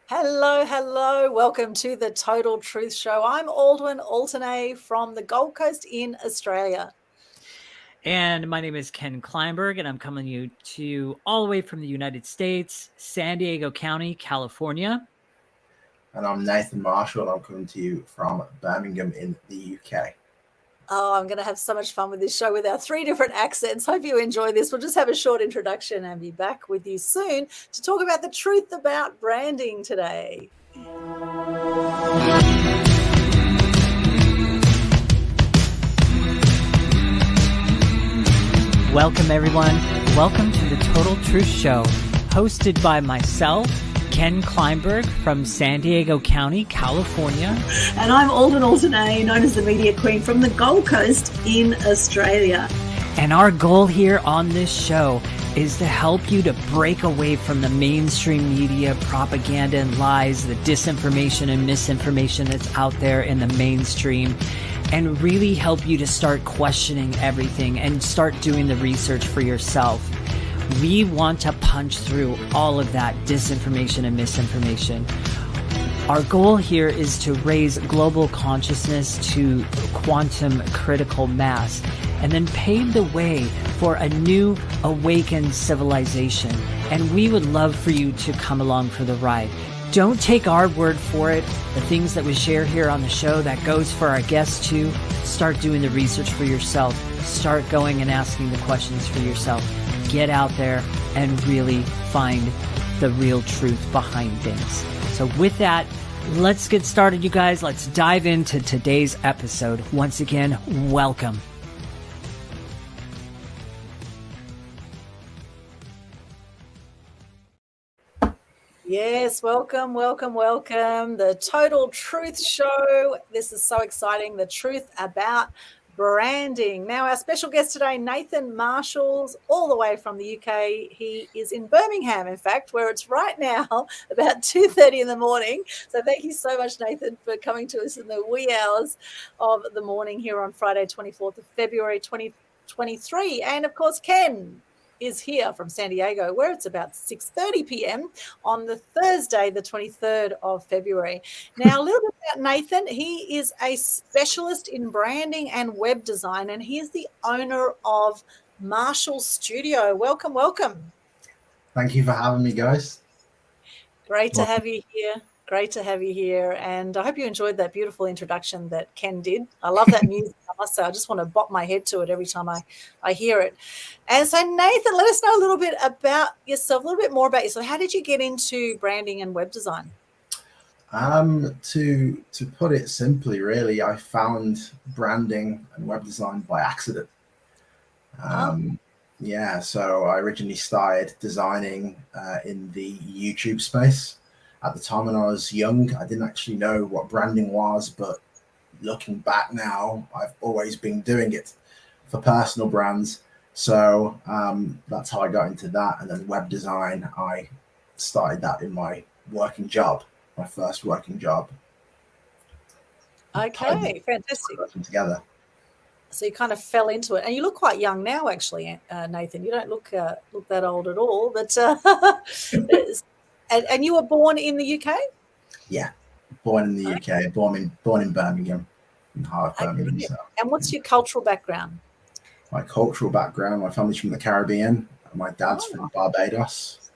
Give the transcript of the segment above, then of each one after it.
Hello, hello. Welcome to the Total Truth Show. I'm Aldwyn, Altuney from the Gold Coast in Australia. And my name is Ken Kleinberg, and I'm coming to you all the way from the United States, San Diego County, California. And I'm Nathan Marshall, and I'm coming to you from Birmingham in the UK. Oh, I'm going to have so much fun with this show with our 3 different accents. Hope you enjoy this. We'll just have a short introduction and be back with you soon to talk about the truth about branding today. Welcome, everyone. Welcome to the Total Truth Show, hosted by myself, Ken Kleinberg from San Diego County, California. And I'm Aldwyn Altuney, known as the Media Queen from the Gold Coast in Australia. And our goal here on this show is to help you to break away from the mainstream media propaganda and lies, the disinformation and misinformation that's out there in the mainstream, and really help you to start questioning everything and start doing the research for yourself. We want to punch through all of that disinformation and misinformation. Our goal here is to raise global consciousness to quantum critical mass and then pave the way for a new awakened civilization. And we would love for you to come along for the ride. Don't take our word for it. The things that we share here on the show, that goes for our guests too. Start doing the research for yourself. Start going and asking the questions for yourself. Get out there and really find the real truth behind things. So with that, let's get started, you guys. Let's dive into today's episode. Once again, welcome. Yes, welcome, welcome, welcome. The Total Truth Show. This is so exciting. The truth about branding. Now, our special guest today, Nathan Marshall, all the way from the UK. He is in Birmingham, in fact, where it's right now about 2:30 in the morning. So thank you so much, Nathan, for coming to us in the wee hours of the morning here on Friday, 24th of February, 2023. And of course, Ken is here from San Diego, where it's about 6:30 p.m. on the Thursday, the 23rd of February. Now, a little bit about Nathan. He is a specialist in branding and web design, and he is the owner of Marshall Studio. Welcome, welcome. Thank you for having me, guys. Great to have you here. Great to have you here. And I hope you enjoyed that beautiful introduction that Ken did. I love that music. I must say, I just want to bop my head to it every time I hear it. And so, Nathan, let us know a little bit about yourself, a little bit more about yourself. How did you get into branding and web design? To put it simply, really, I found branding and web design by accident. Yeah, so I originally started designing in the YouTube space. At the time when I was young, I didn't actually know what branding was, but looking back now, I've always been doing it for personal brands. So that's how I got into that. And then web design, I started that in my working job, my first working job. Okay, fantastic. Working together. So you kind of fell into it, and you look quite young now, actually, Nathan. You don't look that old at all, but and you were born in the UK? Yeah, born in the UK, born in Birmingham, in heart of Birmingham. So. And what's your cultural background? My cultural background, my family's from the Caribbean. My dad's from Barbados,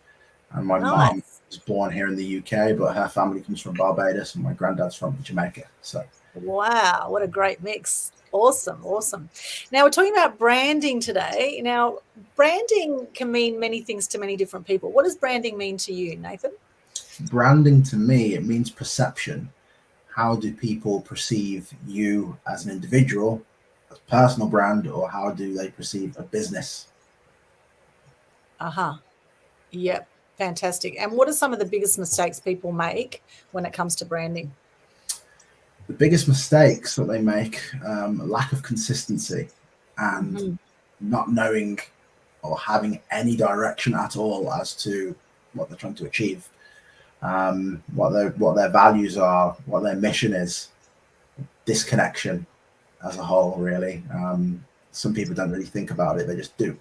and my mom was born here in the UK, but her family comes from Barbados, and my granddad's from Jamaica. So, wow, what a great mix. Awesome, awesome. Now, we're talking about branding today. Now, branding can mean many things to many different people. What does branding mean to you, Nathan? Branding to me, it means perception. How do people perceive you as an individual, as a personal brand, or how do they perceive a business? Yep, fantastic. And what are some of the biggest mistakes people make when it comes to branding? The biggest mistakes that they make, lack of consistency and not knowing or having any direction at all as to what they're trying to achieve, what their values are, what their mission is. Disconnection as a whole, really. Some people don't really think about it; they just do.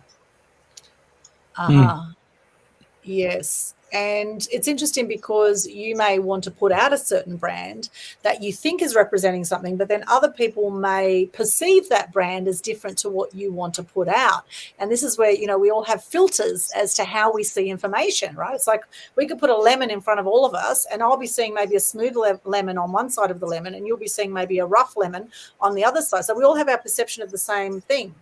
Yes. And it's interesting because you may want to put out a certain brand that you think is representing something, but then other people may perceive that brand as different to what you want to put out. And this is where, we all have filters as to how we see information, right? It's like we could put a lemon in front of all of us, and I'll be seeing maybe a smooth lemon on one side of the lemon, and you'll be seeing maybe a rough lemon on the other side. So we all have our perception of the same thing,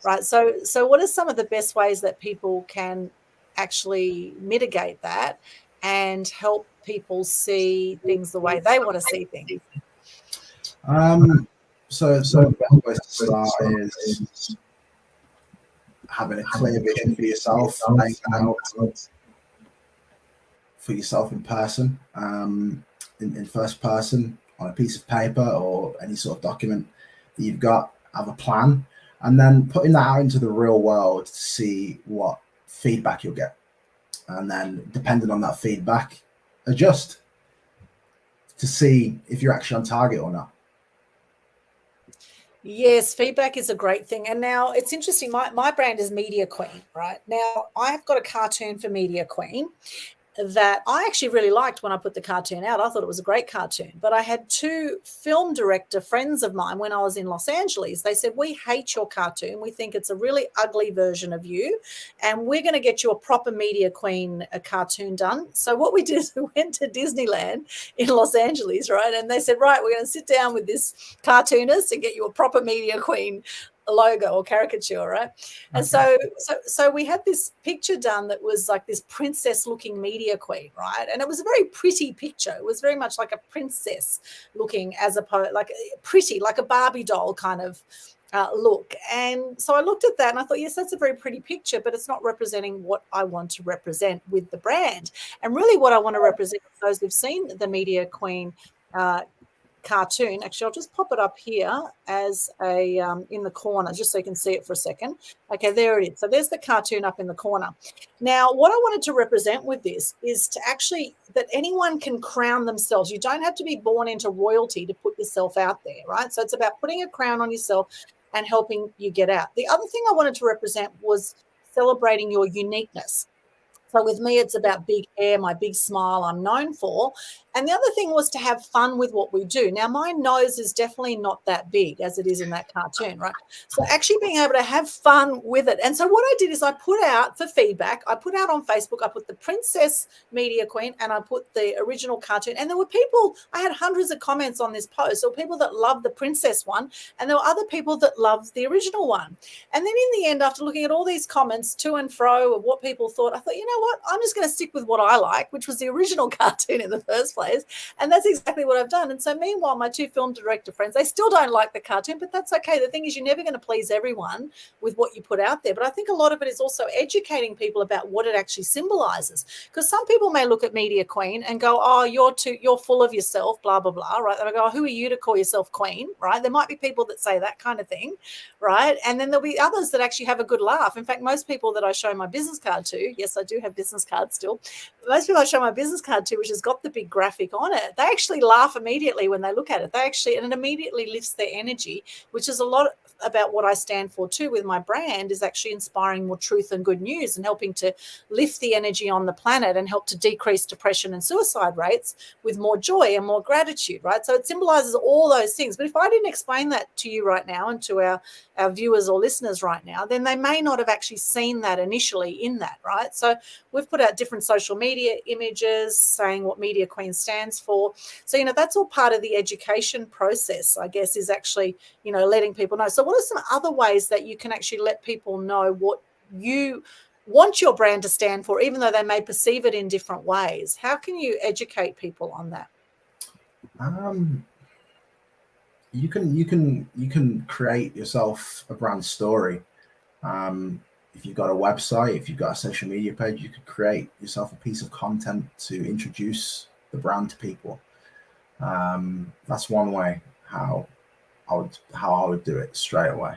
right? So what are some of the best ways that people can actually mitigate that and help people see things the way they want to see things? So the best place to start is having a clear vision for yourself, laying out for yourself in person, in first person on a piece of paper or any sort of document that you've got. Have a plan, and then putting that out into the real world to see what feedback you'll get, and then depending on that feedback, adjust to see if you're actually on target or not. Yes, feedback is a great thing. And now it's interesting. My brand is Media Queen, right? Now I've got a cartoon for Media Queen that I actually really liked when I put the cartoon out. I thought it was a great cartoon. But I had two film director friends of mine when I was in Los Angeles. They said, we hate your cartoon. We think it's a really ugly version of you, and we're going to get you a proper Media Queen cartoon done. So what we did is we went to Disneyland in Los Angeles, right? And they said, right, we're going to sit down with this cartoonist and get you a proper Media Queen logo or caricature, right? And so we had this picture done that was like this princess looking Media Queen, right? And it was a very pretty picture. It was very much like a princess looking, as opposed like pretty, like a Barbie doll kind of look. And so I looked at that and I thought, yes, that's a very pretty picture, but it's not representing what I want to represent with the brand. And really what I want to represent, those who've seen the Media Queen cartoon, actually I'll just pop it up here as a in the corner just so you can see it for a second. Okay, there it is. So there's the cartoon up in the corner. Now what I wanted to represent with this is to actually that anyone can crown themselves. You don't have to be born into royalty to put yourself out there, right? So it's about putting a crown on yourself and helping you get out. The other thing I wanted to represent was celebrating your uniqueness. So with me, it's about big hair, my big smile I'm known for. And the other thing was to have fun with what we do. Now, my nose is definitely not that big as it is in that cartoon, right? So actually being able to have fun with it. And so what I did is I put out for feedback, I put out on Facebook, I put the Princess Media Queen and I put the original cartoon. And there were people, I had hundreds of comments on this post. There were people that loved the princess one and there were other people that loved the original one. And then in the end, after looking at all these comments to and fro of what people thought, I thought, you know what, I'm just going to stick with what I like, which was the original cartoon in the first place. And that's exactly what I've done. And so meanwhile, my two film director friends, they still don't like the cartoon, but that's okay. The thing is, you're never going to please everyone with what you put out there. But I think a lot of it is also educating people about what it actually symbolizes. Because some people may look at Media Queen and go, oh, you're full of yourself, blah, blah, blah, right? And I go, oh, who are you to call yourself queen, right? There might be people that say that kind of thing, right? And then there'll be others that actually have a good laugh. In fact, most people that I show my business card to, yes, I do have business cards still, most people I show my business card to, which has got the big graphic on it, they actually laugh immediately when they look at it. And it immediately lifts their energy, which is a lot about what I stand for too with my brand, is actually inspiring more truth and good news and helping to lift the energy on the planet and help to decrease depression and suicide rates with more joy and more gratitude, right? So it symbolizes all those things. But if I didn't explain that to you right now and to our viewers or listeners right now, then they may not have actually seen that initially in that, right? So we've put out different social media images saying what Media Queen stands for. So, that's all part of the education process, I guess, is actually, letting people know. So what are some other ways that you can actually let people know what you want your brand to stand for, even though they may perceive it in different ways? How can you educate people on that? You can create yourself a brand story. If you've got a website, if you've got a social media page, you could create yourself a piece of content to introduce the brand to people. That's one way how I would do it straight away.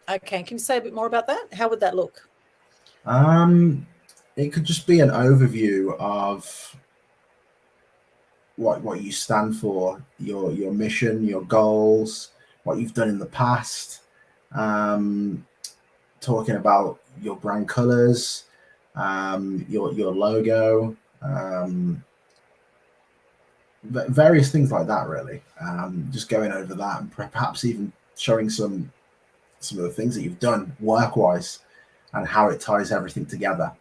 Okay, can you say a bit more about that? How would that look? It could just be an overview of what you stand for, your mission, your goals, what you've done in the past, talking about your brand colors, your logo, various things like that. Really, just going over that and perhaps even showing some of the things that you've done work-wise and how it ties everything together.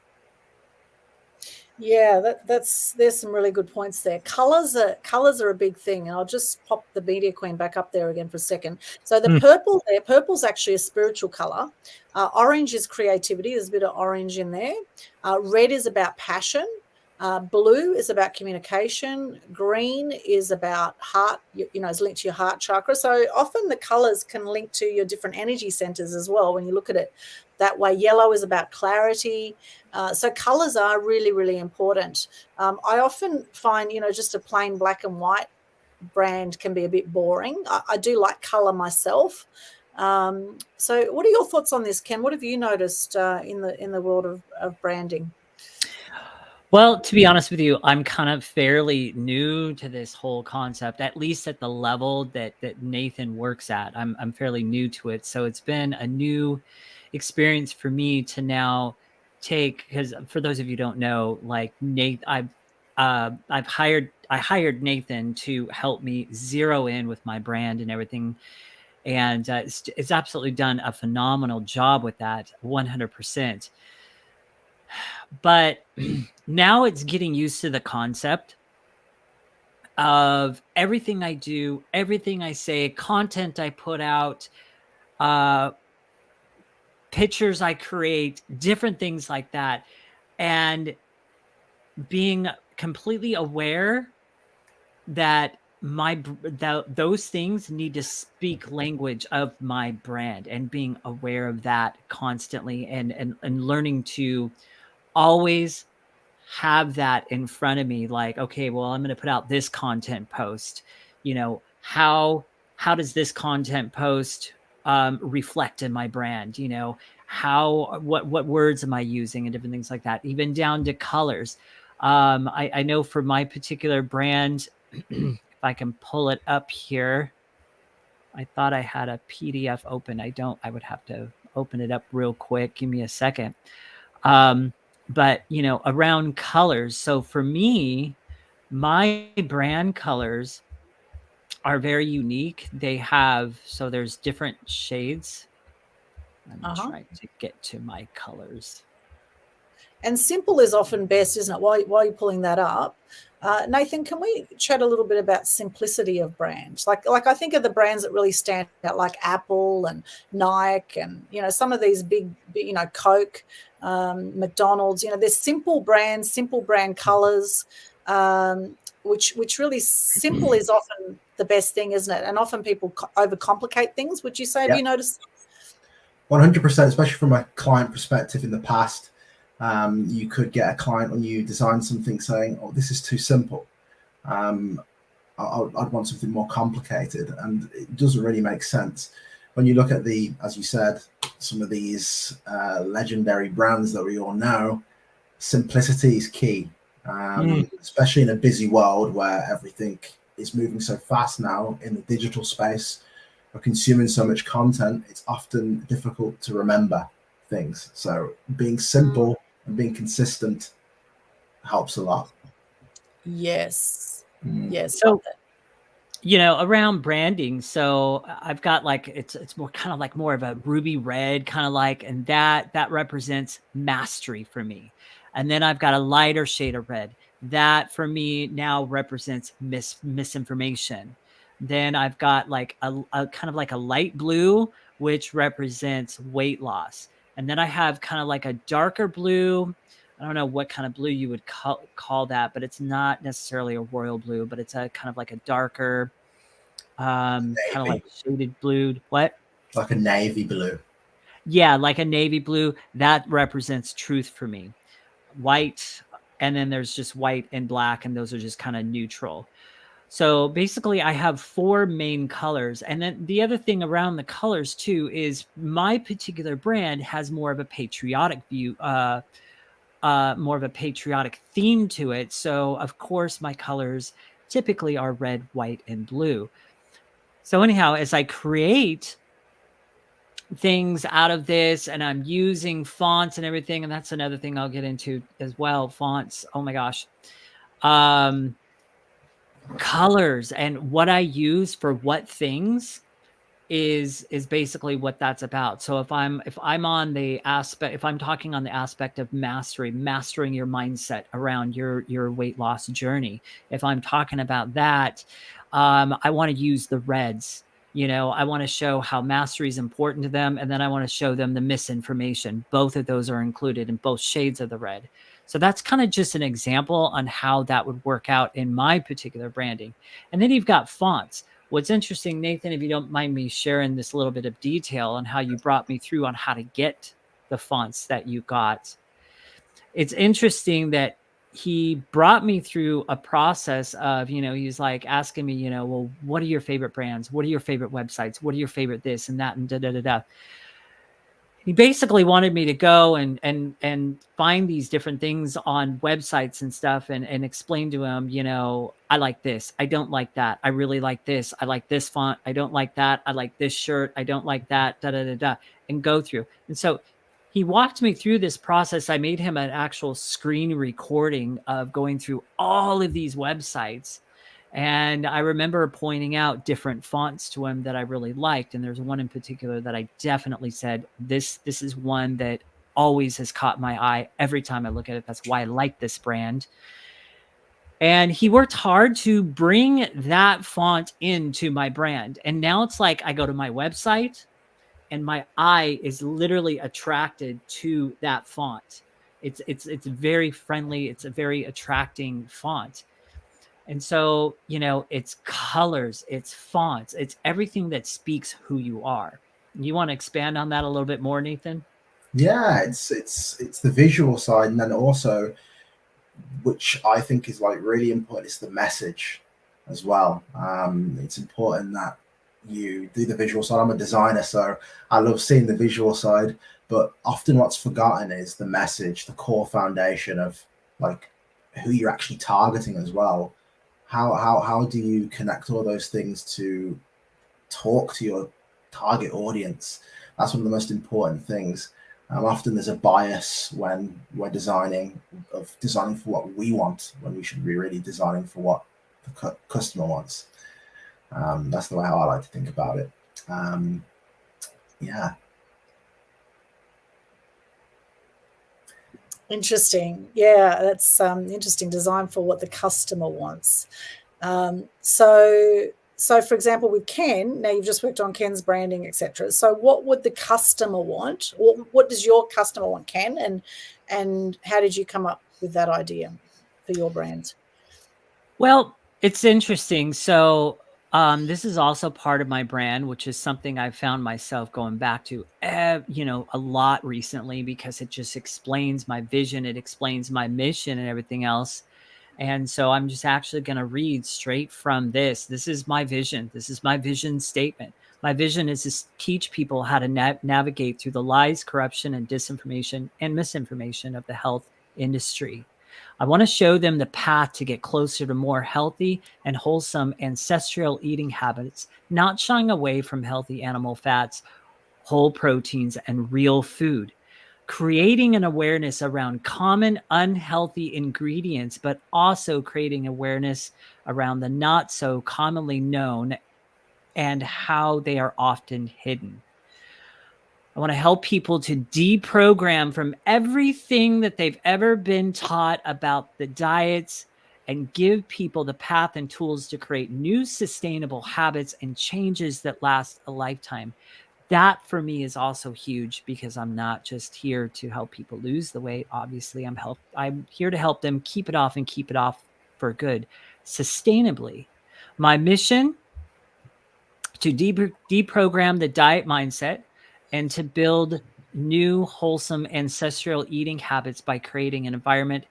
Yeah, there's some really good points there. Colors are a big thing, and I'll just pop the Media Queen back up there again for a second. So the purple there, purple's actually a spiritual color. Orange is creativity. There's a bit of orange in there. Red is about passion. Blue is about communication. Green is about heart, is linked to your heart chakra. So often the colors can link to your different energy centers as well when you look at it that way. Yellow is about clarity. So colors are really, really important. I often find, just a plain black and white brand can be a bit boring. I do like color myself. So what are your thoughts on this, Ken? What have you noticed in the world of branding? Well, to be honest with you, I'm kind of fairly new to this whole concept, at least at the level that Nathan works at. I'm fairly new to it. So it's been a new experience for me to now take, because for those of you who don't know, like Nathan, I hired Nathan to help me zero in with my brand and everything. And it's absolutely done a phenomenal job with that, 100%. But now it's getting used to the concept of everything I do, everything I say, content I put out, pictures I create, different things like that. And being completely aware that those things need to speak language of my brand, and being aware of that constantly, and learning to always have that in front of me. Like, okay, well, I'm going to put out this content post. How does this content post reflect in my brand? What words am I using, and different things like that, even down to colors. I know for my particular brand, if I can pull it up here, I thought I had a PDF open. I don't. I would have to open it up real quick. Give me a second. But around colors. So for me, my brand colors are very unique. So there's different shades. Let me try to get to my colors. And simple is often best, isn't it? While you're pulling that up, Nathan, can we chat a little bit about simplicity of brands? Like I think of the brands that really stand out, like Apple and Nike, and some of these big, Coke, McDonald's. There's simple brands, simple brand colors, which really simple is often the best thing, isn't it? And often people overcomplicate things. Would you say? Have you noticed? 100%, especially from a client perspective. In the past, you could get a client when you design something saying, "Oh, this is too simple. I'd want something more complicated," and it doesn't really make sense. When you look at as you said, some of these legendary brands that we all know, simplicity is key, especially in a busy world where everything is moving so fast now in the digital space. We're consuming so much content, it's often difficult to remember things. So being simple and being consistent helps a lot. Yes. Yes. So, around branding, so I've got it's more kind of like more of a ruby red kind of like, and that represents mastery for me. And then I've got a lighter shade of red that for me now represents misinformation. Then I've got like a kind of like a light blue, which represents weight loss. And then I have kind of like a darker blue. I don't know what kind of blue you would call that, but it's not necessarily a royal blue, but it's a kind of like a darker, kind of like shaded blue. What? Like a navy blue. Yeah, like a navy blue. That represents truth for me. White, and then there's just white and black, and those are just kind of neutral. So basically I have 4 main colors. And then the other thing around the colors too is my particular brand has more of a patriotic view, more of a patriotic theme to it. So of course my colors typically are red, white, and blue. So anyhow, as I create things out of this, and I'm using fonts and everything. And that's another thing I'll get into as well. Fonts. Oh my gosh. Colors and what I use for what things is basically what that's about. So if I'm on the aspect, if I'm talking on the aspect of mastering your mindset around your weight loss journey, if I'm talking about that, I want to use the reds. I want to show how mastery is important to them, and then I want to show them the misinformation. Both of those are included in both shades of the red. So that's kind of just an example on how that would work out in my particular branding. And then you've got fonts. What's interesting, Nathan, if you don't mind me sharing this little bit of detail on how you brought me through on how to get the fonts that you got. It's interesting that he brought me through a process of, he's like asking me, well, what are your favorite brands? What are your favorite websites? What are your favorite this and that and da da da da. He basically wanted me to go and find these different things on websites and stuff and explain to him, I like this. I don't like that. I really like this. I like this font. I don't like that. I like this shirt. I don't like that. Da, da, da, da, and go through. And so he walked me through this process. I made him an actual screen recording of going through all of these websites. And I remember pointing out different fonts to him that I really liked. And there's one in particular that I definitely said, this is one that always has caught my eye every time I look at it. That's why I like this brand. And he worked hard to bring that font into my brand. And now it's like I go to my website and my eye is literally attracted to that font. It's very friendly. It's a very attracting font. And so, it's colors, it's fonts, it's everything that speaks who you are. You want to expand on that a little bit more, Nathan? Yeah, it's the visual side, and then also, which I think is like really important, is the message as well. It's important that you do the visual side. I'm a designer, so I love seeing the visual side, but often what's forgotten is the message, the core foundation of like who you're actually targeting as well. How do you connect all those things to talk to your target audience? That's one of the most important things. Often there's a bias when we're designing for what we want, when we should be really designing for what the customer wants. That's the way how I like to think about it. Yeah. Interesting. Yeah, that's interesting. Design for what the customer wants. So for example, with Ken, now you've just worked on Ken's branding, etc. So what would the customer want? What does your customer want, Ken? And how did you come up with that idea for your brand? Well, it's interesting. So this is also part of my brand, which is something I found myself going back to, a lot recently, because it just explains my vision. It explains my mission and everything else. And so I'm just actually going to read straight from this. This is my vision. This is my vision statement. My vision is to teach people how to navigate through the lies, corruption, and disinformation and misinformation of the health industry. I want to show them the path to get closer to more healthy and wholesome ancestral eating habits, not shying away from healthy animal fats, whole proteins, and real food. Creating an awareness around common unhealthy ingredients, but also creating awareness around the not so commonly known and how they are often hidden. I want to help people to deprogram from everything that they've ever been taught about the diets and give people the path and tools to create new sustainable habits and changes that last a lifetime. That for me is also huge, because I'm not just here to help people lose the weight. Obviously, I'm here to help them keep it off and keep it off for good, sustainably. My mission: to deprogram the diet mindset and to build new, wholesome, ancestral eating habits by creating an environment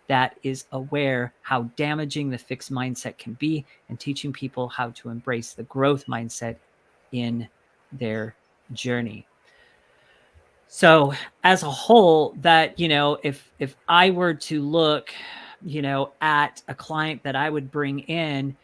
that is aware how damaging the fixed mindset can be, and teaching people how to embrace the growth mindset in their journey. So as a whole, that, if I were to look, at a client that I would bring in,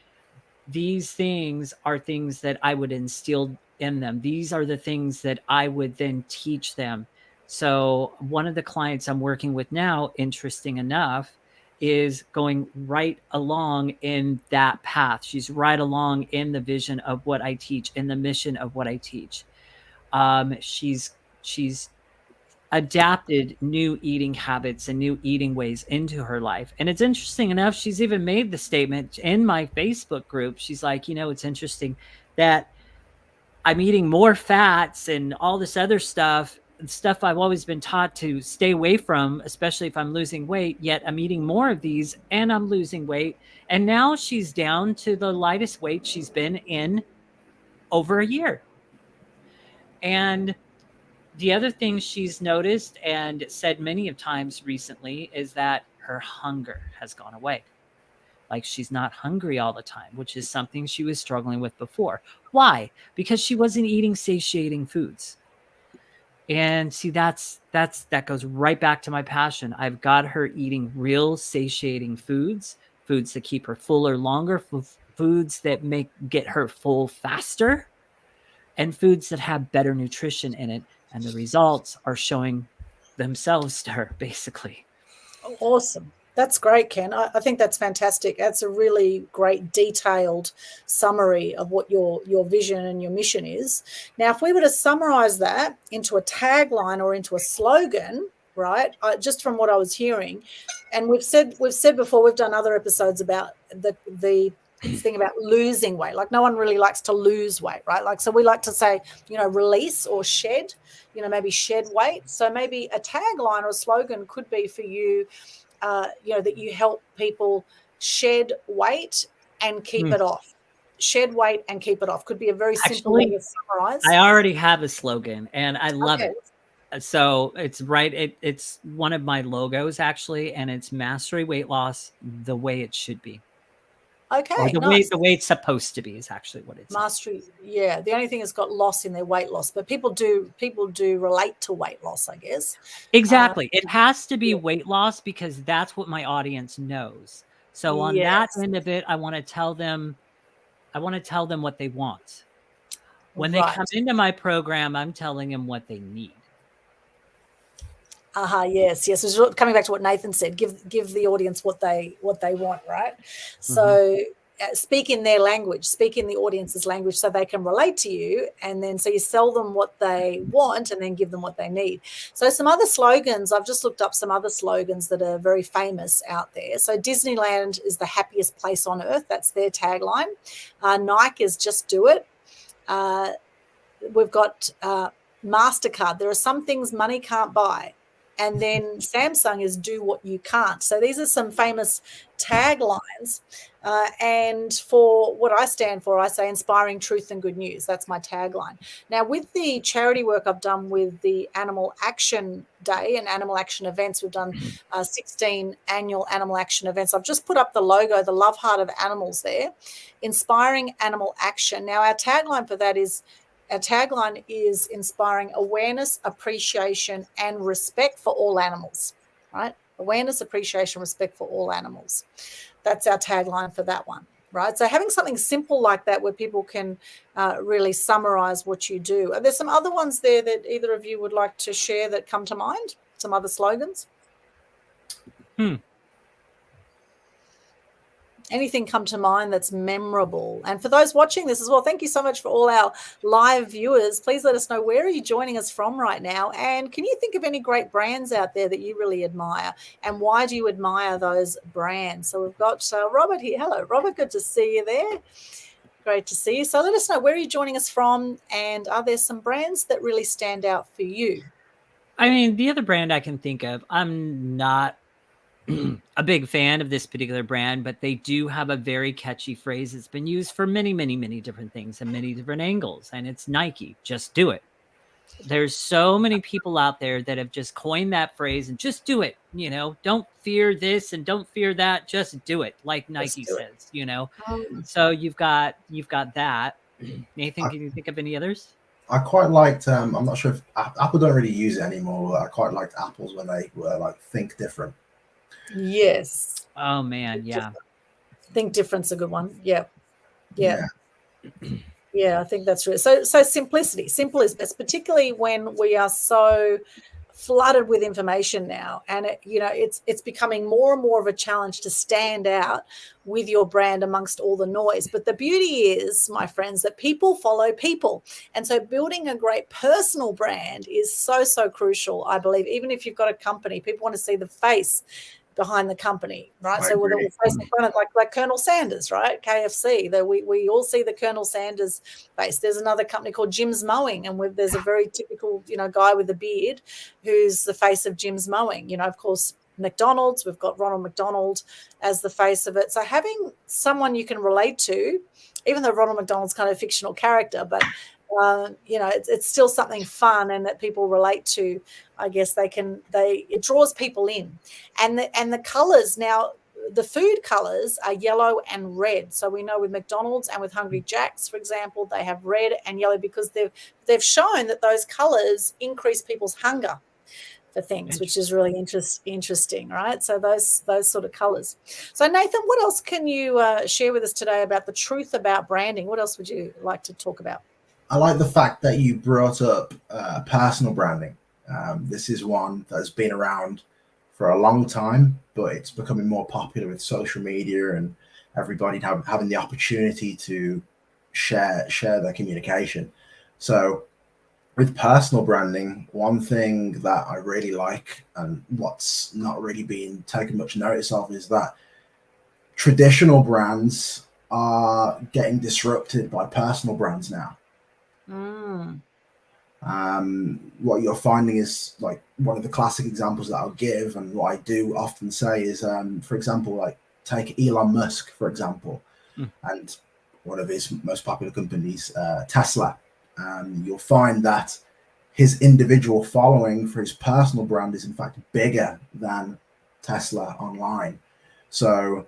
these things are things that I would instill in them. These are the things that I would then teach them. So one of the clients I'm working with now, interesting enough, is going right along in that path. She's right along in the vision of what I teach, in the mission of what I teach. She's adapted new eating habits and new eating ways into her life. And it's interesting enough, she's even made the statement in my Facebook group. She's like, it's interesting that I'm eating more fats and all this other stuff I've always been taught to stay away from, especially if I'm losing weight, yet I'm eating more of these and I'm losing weight. And now she's down to the lightest weight she's been in over a year. And the other thing she's noticed and said many of times recently is that her hunger has gone away. Like she's not hungry all the time, which is something she was struggling with before. Why? Because she wasn't eating satiating foods. And see, that goes right back to my passion. I've got her eating real satiating foods that keep her fuller longer, foods that get her full faster, and foods that have better nutrition in it. And the results are showing themselves to her, basically. Awesome. That's great, Ken. I think that's fantastic. That's a really great detailed summary of what your vision and your mission is. Now, if we were to summarize that into a tagline or into a slogan, right, just from what I was hearing, and we've said before, we've done other episodes about the thing about losing weight. Like no one really likes to lose weight, right? Like, so we like to say, release or shed, maybe shed weight. So maybe a tagline or a slogan could be for you, that you help people shed weight and keep it off. Shed weight and keep it off could be a very simple way to summarize. I already have a slogan and I love it. So it's right. It's one of my logos actually, and it's mastery weight loss the way it should be. Okay, or the way it's supposed to be is actually what it's mastery. Yeah, the only thing is got loss in their weight loss, but people do relate to weight loss, I guess. Exactly. It has to be weight loss because that's what my audience knows. So on that end of it, I want to tell them what they want. When they come into my program, I'm telling them what they need. Yes. So coming back to what Nathan said, give the audience what they want, right? So speak in their language, speak in the audience's language so they can relate to you, and then so you sell them what they want and then give them what they need. So some other slogans, I've just looked up some other slogans that are very famous out there. So Disneyland is the happiest place on earth. That's their tagline. Nike is just do it. We've got MasterCard. There are some things money can't buy. And then Samsung is do what you can't. So these are some famous taglines. And for what I stand for, I say inspiring truth and good news. That's my tagline. Now, with the charity work I've done with the Animal Action Day and Animal Action events, we've done 16 annual Animal Action events. I've just put up the logo, the love heart of animals there, inspiring animal action. Now, our tagline for that is, inspiring awareness, appreciation, and respect for all animals, right? Awareness, appreciation, respect for all animals. That's our tagline for that one, right? So having something simple like that where people can really summarize what you do. Are there some other ones there that either of you would like to share that come to mind? Some other slogans? Anything come to mind that's memorable? And for those watching this as well, thank you so much for all our live viewers. Please let us know, where are you joining us from right now? And can you think of any great brands out there that you really admire? And why do you admire those brands? So we've got Robert here. Hello, Robert. Good to see you there. Great to see you. So let us know, where are you joining us from? And are there some brands that really stand out for you? I mean, the other brand I can think of, I'm not a big fan of this particular brand, but they do have a very catchy phrase that's been used for many, many, many different things and many different angles. And it's Nike. Just do it. There's so many people out there that have just coined that phrase and just do it. Don't fear this and don't fear that. Just do it. Like Nike says, So you've got that. Nathan, can you think of any others? I quite liked, I'm not sure if Apple don't really use it anymore, but I quite liked Apple's when they were like, think different. Yes. Oh man, yeah. Think different's a good one. Yeah. Yeah, I think that's right. So simplicity, simple is best, particularly when we are so flooded with information now, and it's becoming more and more of a challenge to stand out with your brand amongst all the noise. But the beauty is, my friends, that people follow people, and so building a great personal brand is so crucial. I believe, even if you've got a company, people want to see the face behind the company, right? I So we'll agree. face in front of like Colonel Sanders, right? KFC. That we all see the Colonel Sanders face. There's another company called Jim's Mowing, and there's a very typical guy with a beard who's the face of Jim's Mowing. Of course, McDonald's. We've got Ronald McDonald as the face of it. So having someone you can relate to, even though Ronald McDonald's kind of a fictional character, but it's still something fun and that people relate to. I guess it draws people in, and the colors now. The food colors are yellow and red. So we know with McDonald's and with Hungry Jack's, for example, they have red and yellow because they've shown that those colors increase people's hunger for things, which is really interesting, right? So those sort of colors. So Nathan, what else can you share with us today about the truth about branding? What else would you like to talk about? I like the fact that you brought up personal branding. This is one that's been around for a long time, but it's becoming more popular with social media and everybody having the opportunity to share their communication. So with personal branding, one thing that I really like and what's not really being taken much notice of is that traditional brands are getting disrupted by personal brands now. Mm. What you're finding is, like, one of the classic examples that I'll give, and what I do often say is, for example, like, take Elon Musk, for example, and one of his most popular companies, Tesla. You'll find that his individual following for his personal brand is in fact bigger than Tesla online. So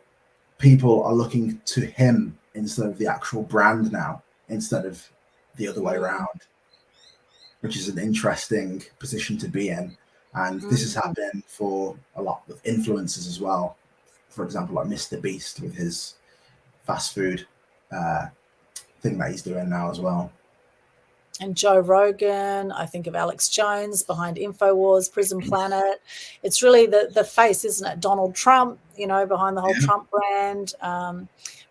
people are looking to him instead of the actual brand now, instead of the other way around, which is an interesting position to be in. And this has happened for a lot of influencers as well. For example, like Mr. Beast with his fast food thing that he's doing now as well. And Joe Rogan, I think of Alex Jones behind InfoWars, Prison Planet. It's really the face, isn't it? Donald Trump, behind the whole Trump brand.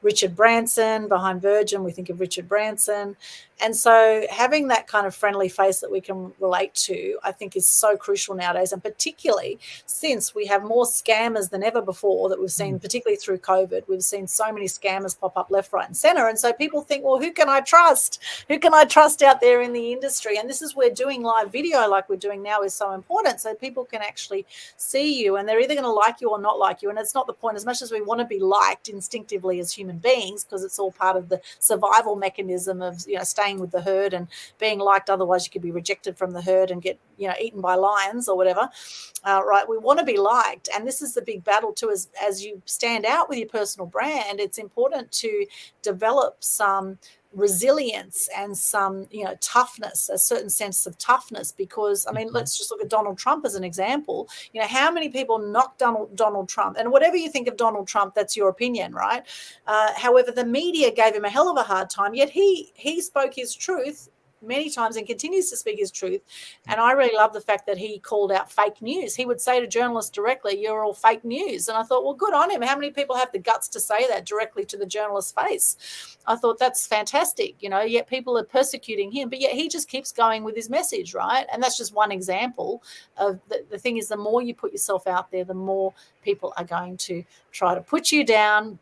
Richard Branson behind Virgin, we think of Richard Branson. And so having that kind of friendly face that we can relate to, I think, is so crucial nowadays, and particularly since we have more scammers than ever before that we've seen, particularly through COVID. We've seen so many scammers pop up left, right, and center. And so people think, well, who can I trust? Who can I trust out there in the industry? And this is where doing live video like we're doing now is so important, so people can actually see you, and they're either going to like you or not like you. And it's not the point, as much as we want to be liked instinctively as human beings, because it's all part of the survival mechanism of staying with the herd and being liked. Otherwise you could be rejected from the herd and get eaten by lions or whatever, right? We want to be liked, and this is the big battle too. As you stand out with your personal brand, it's important to develop some resilience and some toughness, a certain sense of toughness, because let's just look at Donald Trump as an example. How many people knocked Donald Trump? And whatever you think of Donald Trump, that's your opinion, right? However, the media gave him a hell of a hard time, yet he spoke his truth many times and continues to speak his truth. And I really love the fact that he called out fake news. He would say to journalists directly, "You're all fake news." And I thought, well, good on him. How many people have the guts to say that directly to the journalist's face? I thought that's fantastic. Yet people are persecuting him, but yet he just keeps going with his message, right? And that's just one example of the thing is, the more you put yourself out there, the more people are going to try to put you down,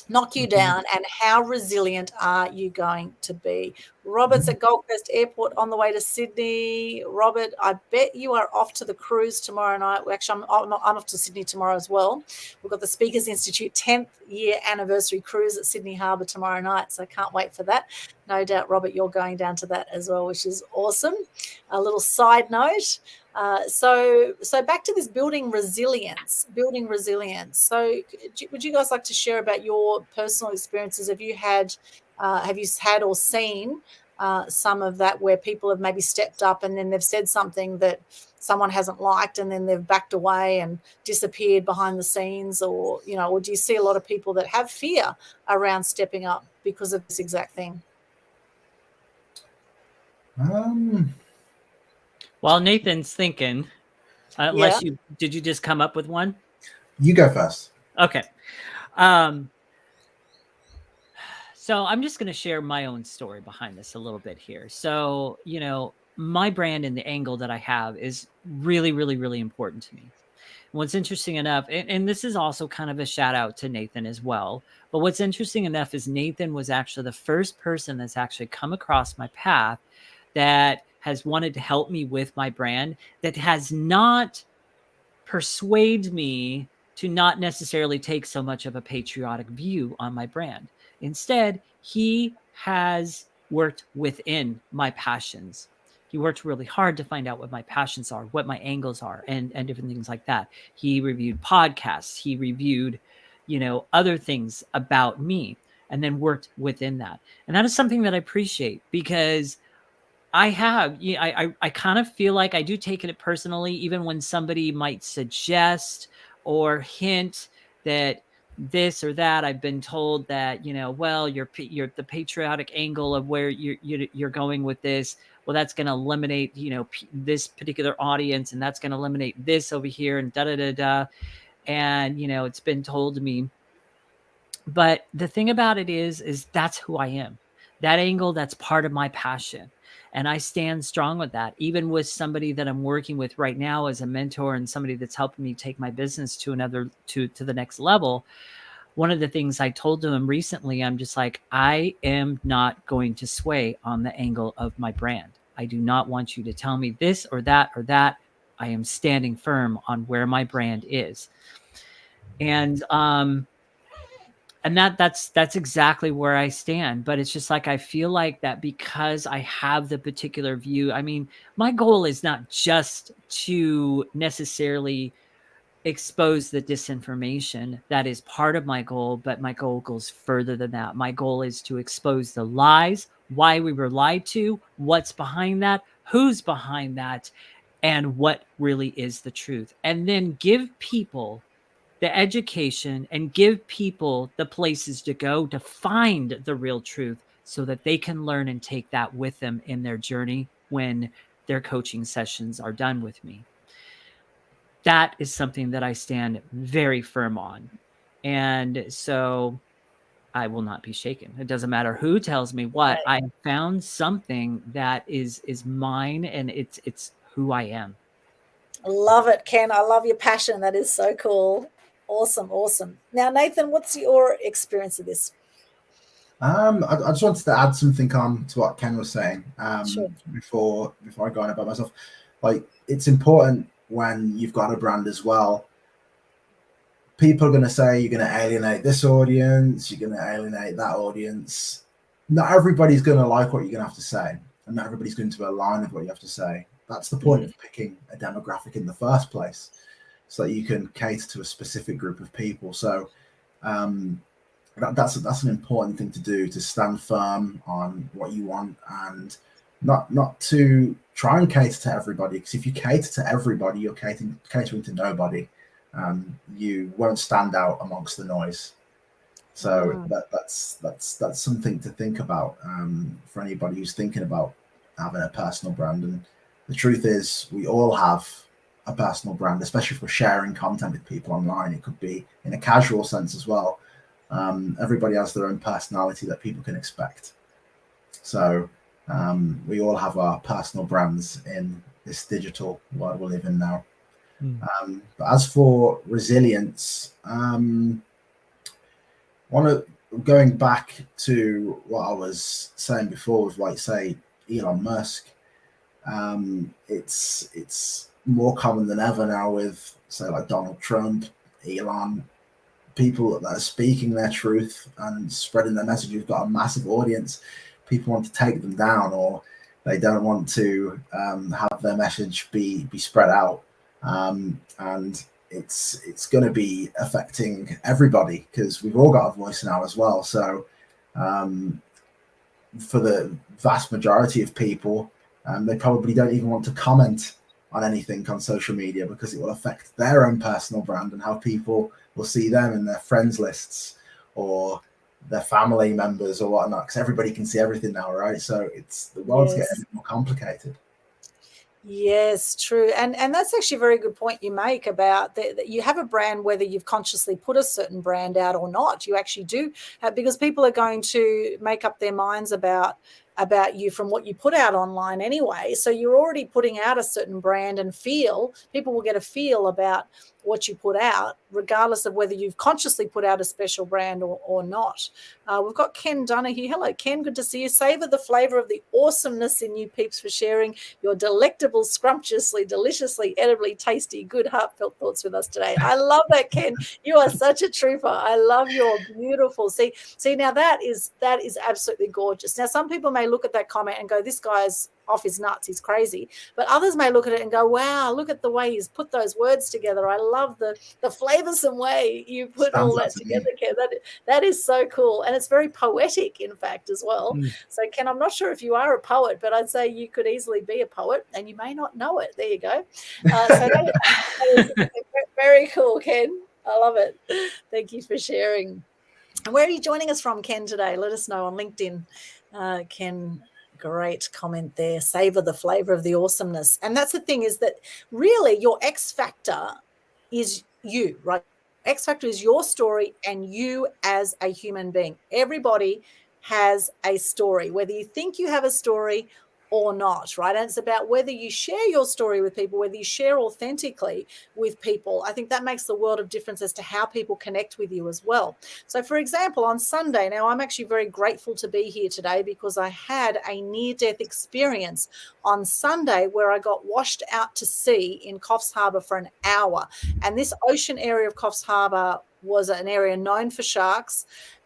knock you down. And how resilient are you going to be? Robert's at Gold Coast Airport on the way to Sydney. Robert, I bet you are off to the cruise tomorrow night. Well, actually, I'm off to Sydney tomorrow as well. We've got the Speakers Institute 10th year anniversary cruise at Sydney Harbour tomorrow night, so I can't wait for that. No doubt, Robert, you're going down to that as well, which is awesome. A little side note. So back to this building resilience. So would you guys like to share about your personal experiences? Have you had or seen some of that where people have maybe stepped up and then they've said something that someone hasn't liked and then they've backed away and disappeared behind the scenes, or do you see a lot of people that have fear around stepping up because of this exact thing? While Nathan's thinking, Yeah. did you just come up with one? You go first. Okay. So I'm just going to share my own story behind this a little bit here. So, my brand and the angle that I have is really, really, really important to me. What's interesting enough, and this is also kind of a shout out to Nathan as well, but what's interesting enough is Nathan was actually the first person that's actually come across my path that has wanted to help me with my brand, that has not persuade me to not necessarily take so much of a patriotic view on my brand. Instead, he has worked within my passions. He worked really hard to find out what my passions are, what my angles are, and different things like that. He reviewed podcasts. He reviewed, other things about me, and then worked within that. And that is something that I appreciate, because I kind of feel like I do take it personally, even when somebody might suggest or hint that this or that. I've been told that, well, you're the patriotic angle of where you're going with this. Well, that's going to eliminate, this particular audience, and that's going to eliminate this over here, and da da da da. And it's been told to me. But the thing about it is that's who I am. That angle, that's part of my passion. And I stand strong with that, even with somebody that I'm working with right now as a mentor and somebody that's helping me take my business to the next level. One of the things I told to him recently, I'm just like, I am not going to sway on the angle of my brand. I do not want you to tell me this or that or that. I am standing firm on where my brand is. And that's exactly where I stand. But it's just like, I feel like that because I have the particular view. I mean, my goal is not just to necessarily expose the disinformation. That is part of my goal, but my goal goes further than that. My goal is to expose the lies, why we were lied to, what's behind that, who's behind that, and what really is the truth. And then give people the education and give people the places to go to find the real truth, so that they can learn and take that with them in their journey when their coaching sessions are done with me. That is something that I stand very firm on. And so I will not be shaken. It doesn't matter who tells me what. Right. I found something that is mine, and it's who I am. Love it, Ken. I love your passion. That is so cool. Awesome. Now, Nathan, what's your experience of this? I just wanted to add something on to what Ken was saying Sure. before I go on about myself. Like, it's important when you've got a brand as well. People are going to say you're going to alienate this audience, you're going to alienate that audience. Not everybody's going to like what you're going to have to say, and not everybody's going to align with what you have to say. That's the point of picking a demographic in the first place, so that you can cater to a specific group of people. So that's an important thing to do, to stand firm on what you want, and not to try and cater to everybody, because if you cater to everybody, you're catering to nobody. You won't stand out amongst the noise. So that's something to think about for anybody who's thinking about having a personal brand. And the truth is, we all have a personal brand, especially if we're sharing content with people online. It could be in a casual sense as well. Everybody has their own personality that people can expect. So we all have our personal brands in this digital world we live in now. But as for resilience, going back to what I was saying before with, like, say, Elon Musk, it's more common than ever now with, say, like Donald Trump, Elon, people that are speaking their truth and spreading their message. You've got a massive audience. People want to take them down, or they don't want to have their message be spread out. And it's going to be affecting everybody, because we've all got a voice now as well. So for the vast majority of people, they probably don't even want to comment on anything on social media, because it will affect their own personal brand and how people will see them in their friends lists, or their family members or whatnot, because everybody can see everything now, right? So the world's getting a Yes. bit more complicated. Yes, true. And that's actually a very good point you make about that you have a brand, whether you've consciously put a certain brand out or not. You actually do have, because people are going to make up their minds about you from what you put out online anyway. So you're already putting out a certain brand and feel. People will get a feel about what you put out, regardless of whether you've consciously put out a special brand or not. We've got Ken Donahue. Hello, Ken. Good to see you. Savor the flavor of the awesomeness in you, peeps, for sharing your delectable, scrumptiously, deliciously, edibly tasty, good, heartfelt thoughts with us today. I love that, Ken. You are such a trooper. I love your beautiful. See, now that is absolutely gorgeous. Now, some people may look at that comment and go, this guy's off his nuts, he's crazy. But others may look at it and go, wow, look at the way he's put those words together. I love the flavoursome way you put all that together, Ken. That is so cool. And it's very poetic, in fact, as well. So, Ken, I'm not sure if you are a poet, but I'd say you could easily be a poet, and you may not know it. There you go. So that is very cool, Ken. I love it. Thank you for sharing. And where are you joining us from, Ken, today? Let us know on LinkedIn. Ken, great comment there. Savor the flavor of the awesomeness. And that's the thing, is that really your X factor is you, right? X factor is your story and you as a human being. Everybody has a story, whether you think you have a story or not, right? And it's about whether you share your story with people, whether you share authentically with people. I think that makes the world of difference as to how people connect with you as well. So, for example, on Sunday, now I'm actually very grateful to be here today because I had a near-death experience on Sunday where I got washed out to sea in Coffs Harbour for an hour. And this ocean area of Coffs Harbour was an area known for sharks.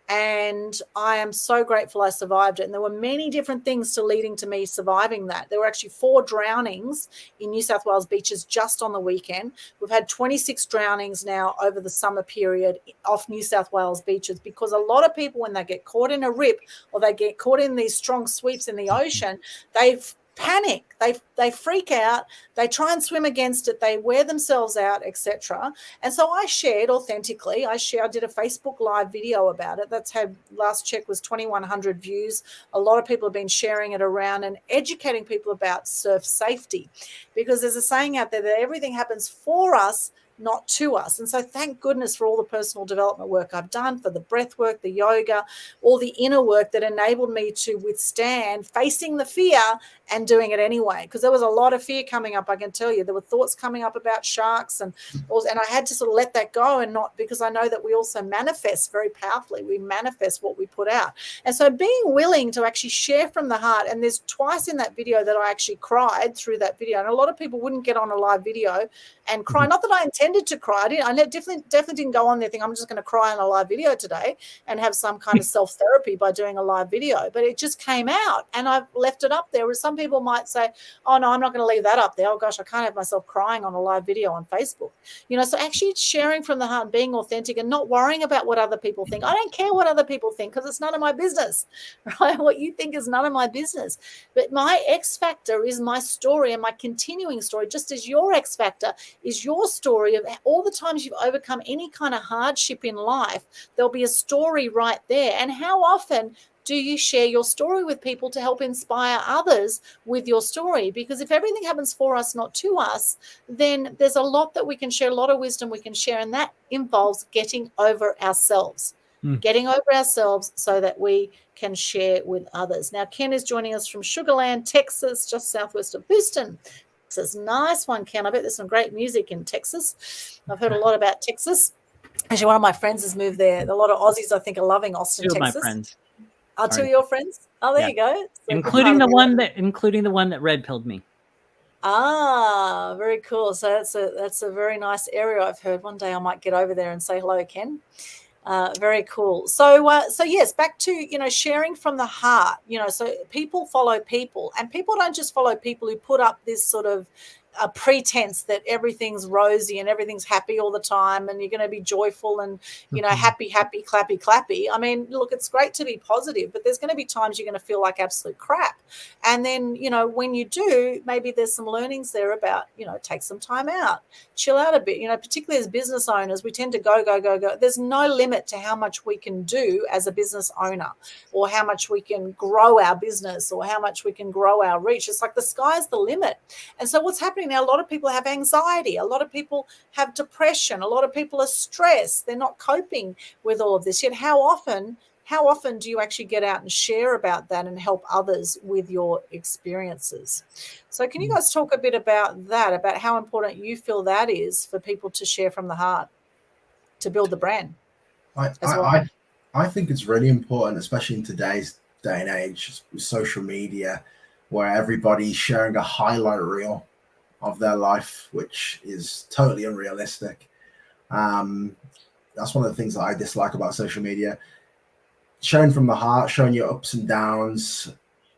And I am so grateful I survived it. And there were many different things to leading to me surviving that. There were actually 4 drownings in New South Wales beaches just on the weekend. We've had 26 drownings now over the summer period off New South Wales beaches, because a lot of people, when they get caught in a rip or they get caught in these strong sweeps in the ocean, they've panic, they freak out, they try and swim against it, they wear themselves out, etc. And so I shared authentically. I did a Facebook live video about it. That's had, last check was 2,100 views. A lot of people have been sharing it around and educating people about surf safety, because there's a saying out there that everything happens for us, not to us. And so thank goodness for all the personal development work I've done, for the breath work, the yoga, all the inner work that enabled me to withstand facing the fear and doing it anyway. Because there was a lot of fear coming up, I can tell you. There were thoughts coming up about sharks, and I had to sort of let that go, and not, because I know that we also manifest very powerfully. We manifest what we put out. And so being willing to actually share from the heart, and there's twice in that video that I actually cried through that video. And a lot of people wouldn't get on a live video and cry. Not that I intended to cry. I definitely didn't go on there thinking I'm just going to cry on a live video today and have some kind of self-therapy by doing a live video. But it just came out, and I've left it up there. Where some people might say, oh, no, I'm not going to leave that up there. Oh, gosh, I can't have myself crying on a live video on Facebook. So actually it's sharing from the heart and being authentic and not worrying about what other people think. I don't care what other people think, because it's none of my business, right? What you think is none of my business. But my X factor is my story, and my continuing story, just as your X factor is your story of all the times you've overcome any kind of hardship in life. There'll be a story right there. And how often do you share your story with people to help inspire others with your story? Because if everything happens for us, not to us, then there's a lot that we can share, a lot of wisdom we can share, and that involves getting over ourselves. Getting over ourselves so that we can share with others. Now, Ken is joining us from Sugarland, Texas, just southwest of Houston. Texas. Nice one, Ken. I bet there's some great music in Texas. I've heard a lot about Texas. Actually, one of my friends has moved there. A lot of Aussies, I think, are loving Austin, Texas. Two of my friends. Oh, 2 of your friends? Oh, there you go. So including the one that red pilled me. Ah, very cool. So that's a very nice area, I've heard. One day I might get over there and say hello, Ken. Very cool. So yes, back to, sharing from the heart, so people follow people, and people don't just follow people who put up this sort of a pretense that everything's rosy and everything's happy all the time and you're going to be joyful and, happy, clappy, clappy. I mean, look, it's great to be positive, but there's going to be times you're going to feel like absolute crap. And then, when you do, maybe there's some learnings there about, take some time out, chill out a bit, particularly as business owners, we tend to go, go, go, go. There's no limit to how much we can do as a business owner or how much we can grow our business or how much we can grow our reach. It's like the sky's the limit. And so what's happening now, a lot of people have anxiety, a lot of people have depression, a lot of people are stressed, they're not coping with all of this. Yet how often do you actually get out and share about that and help others with your experiences? So can you guys talk a bit about that, about how important you feel that is for people to share from the heart to build the brand? I think it's really important, especially in today's day and age with social media, where everybody's sharing a highlight reel of their life, which is totally unrealistic. That's one of the things that I dislike about social media. Showing from the heart, showing your ups and downs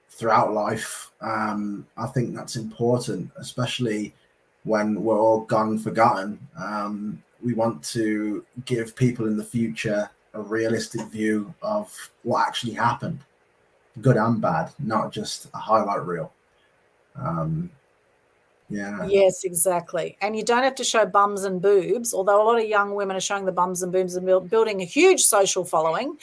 throughout life. I think that's important, especially when we're all gone and forgotten. We want to give people in the future a realistic view of what actually happened, good and bad, not just a highlight reel. Yeah. Yes, exactly. And you don't have to show bums and boobs, although a lot of young women are showing the bums and boobs and building a huge social following,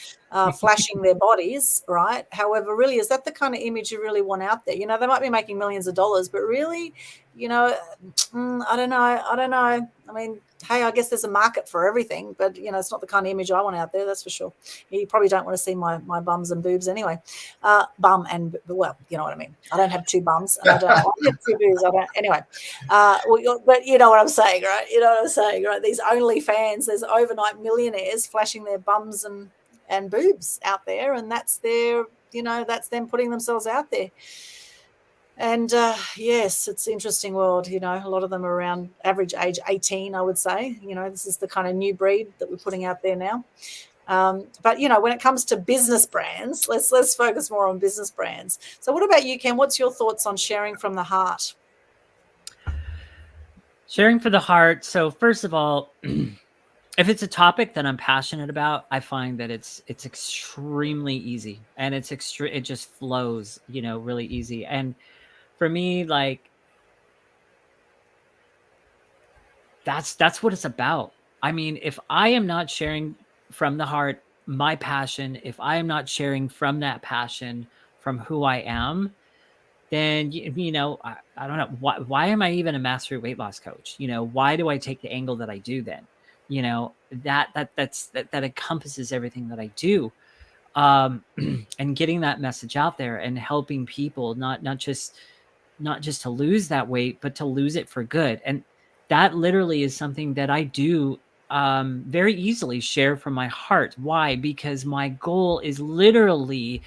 flashing their bodies, right? However, really, is that the kind of image you really want out there? They might be making millions of dollars, but really, I don't know. I mean, hey, I guess there's a market for everything, but, it's not the kind of image I want out there, that's for sure. You probably don't want to see my bums and boobs anyway. Bum and, well, you know what I mean. I don't have two bums, and I have two boobs. Anyway. But you know what I'm saying, right? These OnlyFans, there's overnight millionaires flashing their bums and boobs out there, and that's that's them putting themselves out there. And yes, it's an interesting world. A lot of them are around average age 18, I would say. This is the kind of new breed that we're putting out there now. But when it comes to business brands, let's focus more on business brands. So what about you, Ken? What's your thoughts on sharing from the heart? Sharing for the heart. So first of all, if it's a topic that I'm passionate about, I find that it's extremely easy, and it just flows, really easy. And for me, like, that's what it's about. I mean, if I am not sharing from the heart my passion, if I am not sharing from that passion, from who I am, then I don't know why am I even a mastery weight loss coach? Why do I take the angle that I do then? That encompasses everything that I do. And getting that message out there and helping people not just to lose that weight, but to lose it for good. And that literally is something that I do very easily share from my heart. Why? Because my goal is literally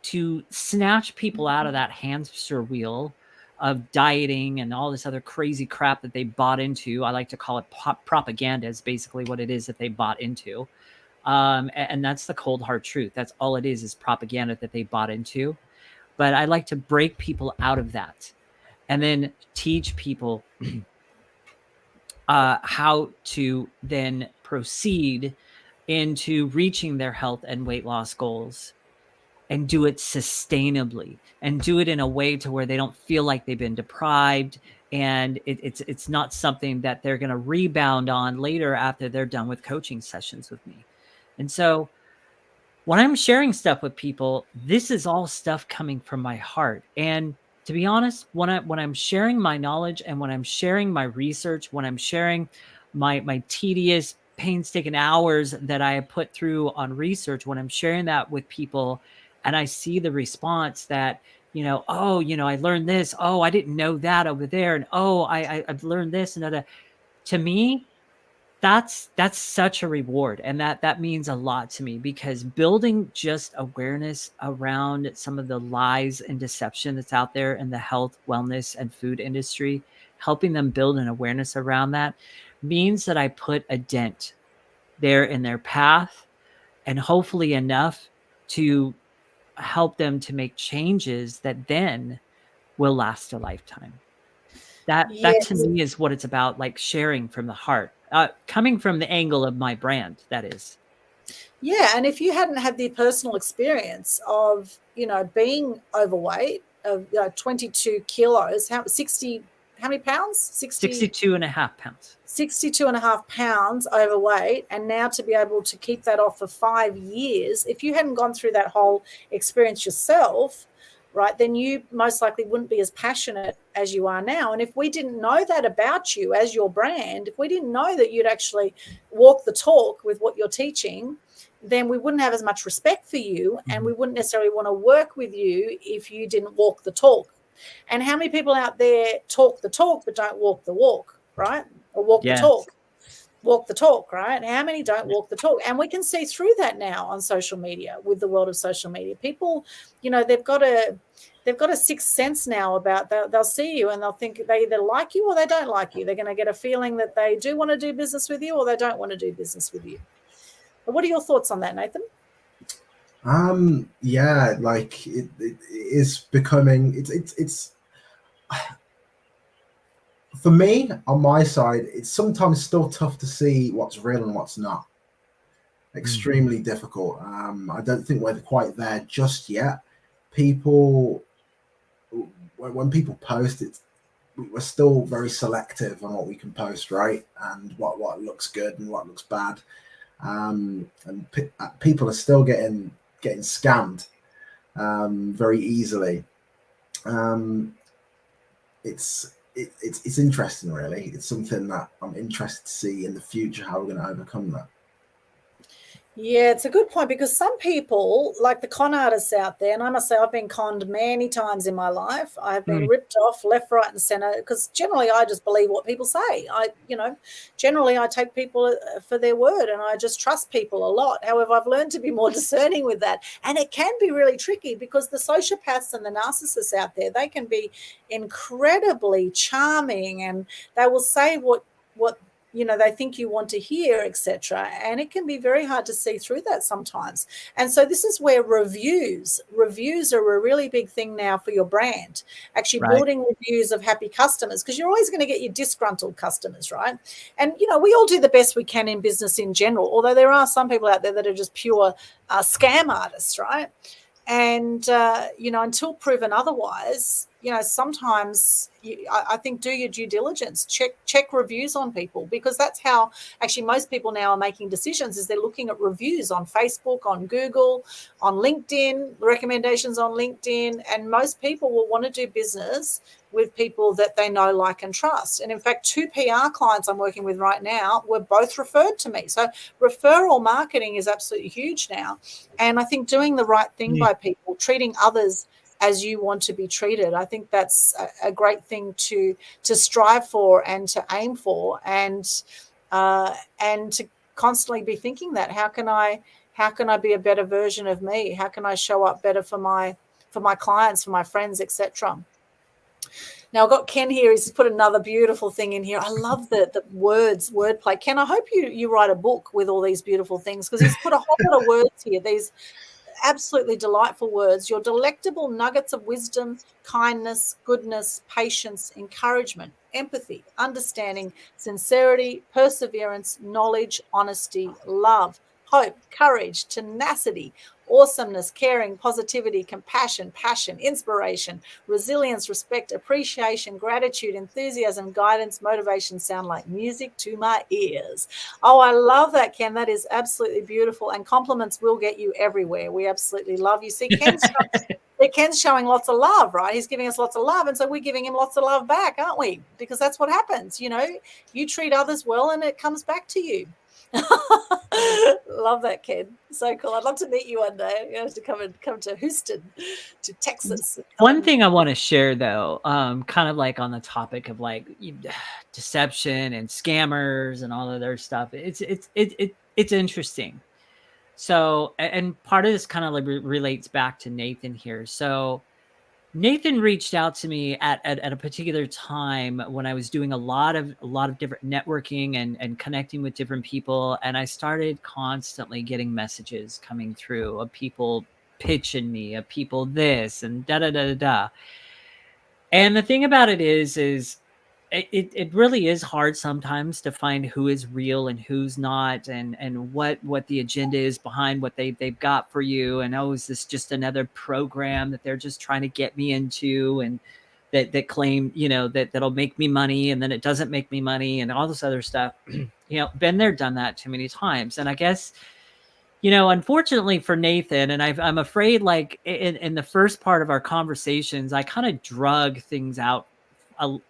to snatch people out of that hamster wheel of dieting and all this other crazy crap that they bought into. I like to call it propaganda, is basically what it is that they bought into. And that's the cold hard truth. That's all it is propaganda that they bought into. But I like to break people out of that and then teach people how to then proceed into reaching their health and weight loss goals, and do it sustainably, and do it in a way to where they don't feel like they've been deprived, and it's not something that they're going to rebound on later after they're done with coaching sessions with me. And so when I'm sharing stuff with people, this is all stuff coming from my heart. And to be honest, when I'm sharing my knowledge, and when I'm sharing my research, when I'm sharing my tedious, painstaking hours that I have put through on research, when I'm sharing that with people, and I see the response that, I learned this. Oh, I didn't know that over there. And I've learned this and that. To me, that's such a reward, and that means a lot to me, because building just awareness around some of the lies and deception that's out there in the health, wellness, and food industry, helping them build an awareness around that, means that I put a dent there in their path, and hopefully enough to help them to make changes that then will last a lifetime. That Yes. to me is what it's about, like sharing from the heart, coming from the angle of my brand, that is. Yeah, and if you hadn't had the personal experience of, being overweight, of 22 kilos, how many pounds? 62 and a half pounds. 62 and a half pounds overweight, and now to be able to keep that off for 5 years, if you hadn't gone through that whole experience yourself, right, then you most likely wouldn't be as passionate as you are now. And if we didn't know that about you as your brand, if we didn't know that you'd actually walk the talk with what you're teaching, then we wouldn't have as much respect for you, and we wouldn't necessarily want to work with you if you didn't walk the talk. And how many people out there talk the talk but don't walk the walk, right? Or walk the talk, right? How many don't walk the talk? And we can see through that now on social media, with the world of social media. People, they've got a sixth sense now about that. They'll see you and they'll think they either like you or they don't like you. They're going to get a feeling that they do want to do business with you or they don't want to do business with you. But what are your thoughts on that, Nathan? Yeah, like it is becoming, it's for me, on my side, it's sometimes still tough to see what's real and what's not. Extremely difficult. I don't think we're quite there just yet. People, when people post, we're still very selective on what we can post, right? And what looks good and what looks bad. And people are still getting scammed very easily. It's interesting, really. It's something that I'm interested to see in the future, how we're going to overcome that. Yeah, it's a good point, because some people, like the con artists out there, and I must say I've been conned many times in my life. I've been ripped off left, right, and center, because generally I just believe what people say. Generally I take people for their word, and I just trust people a lot. However, I've learned to be more discerning with that, and it can be really tricky, because the sociopaths and the narcissists out there, they can be incredibly charming, and they will say what they think you want to hear, etc. And it can be very hard to see through that sometimes. And so this is where reviews are a really big thing now for your brand. Actually building reviews of happy customers, because you're always going to get your disgruntled customers, right? And, we all do the best we can in business in general, although there are some people out there that are just pure scam artists, right? And, until proven otherwise, sometimes I think do your due diligence, check reviews on people, because that's how actually most people now are making decisions, is they're looking at reviews on Facebook, on Google, on LinkedIn, recommendations on LinkedIn. And most people will want to do business with people that they know, like, and trust. And in fact, 2 PR clients I'm working with right now were both referred to me. So referral marketing is absolutely huge now. And I think doing the right thing by people, treating others as you want to be treated, I think that's a great thing to strive for and to aim for, and to constantly be thinking that how can I be a better version of me? How can I show up better for my clients, for my friends, etc. Now I've got Ken here. He's put another beautiful thing in here. I love the wordplay. Ken, I hope you write a book with all these beautiful things, because he's put a whole lot of words here. These absolutely delightful words. Your delectable nuggets of wisdom, kindness, goodness, patience, encouragement, empathy, understanding, sincerity, perseverance, knowledge, honesty, love, hope, courage, tenacity, awesomeness, caring, positivity, compassion, passion, inspiration, resilience, respect, appreciation, gratitude, enthusiasm, guidance, motivation sound like music to my ears. Oh, I love that, Ken. That is absolutely beautiful. And compliments will get you everywhere. We absolutely love you. See, Ken's showing lots of love, right? He's giving us lots of love. And so we're giving him lots of love back, aren't we? Because that's what happens. You treat others well and it comes back to you. Love that, Ken. So cool. I'd love to meet you one day. You have to come to Houston, to Texas. One thing I want to share, though, kind of like on the topic of like deception and scammers and all of their stuff. It's interesting. So, and part of this kind of like relates back to Nathan here. So Nathan reached out to me at a particular time when I was doing a lot of different networking and connecting with different people. And I started constantly getting messages coming through of people pitching me, of people this and da da da da da. And the thing about it is it really is hard sometimes to find who is real and who's not, and what the agenda is behind what they've got for you. And oh, is this just another program that they're just trying to get me into, and that claim, you know, that'll make me money, and then it doesn't make me money, and all this other stuff. You know, been there, done that too many times. And I guess, you know, unfortunately for Nathan, and I'm afraid, like in the first part of our conversations, I kind of drug things out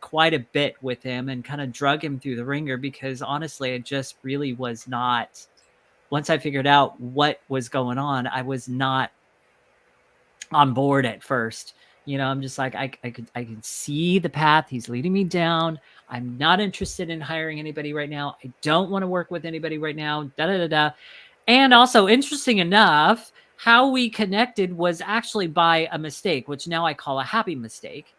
quite a bit with him, and kind of drug him through the ringer, because honestly, it just really was not. Once I figured out what was going on, I was not on board at first. You know, I'm just like, I can see the path he's leading me down. I'm not interested in hiring anybody right now. I don't want to work with anybody right now. Da da da da. And also, interesting enough, how we connected was actually by a mistake, which now I call a happy mistake.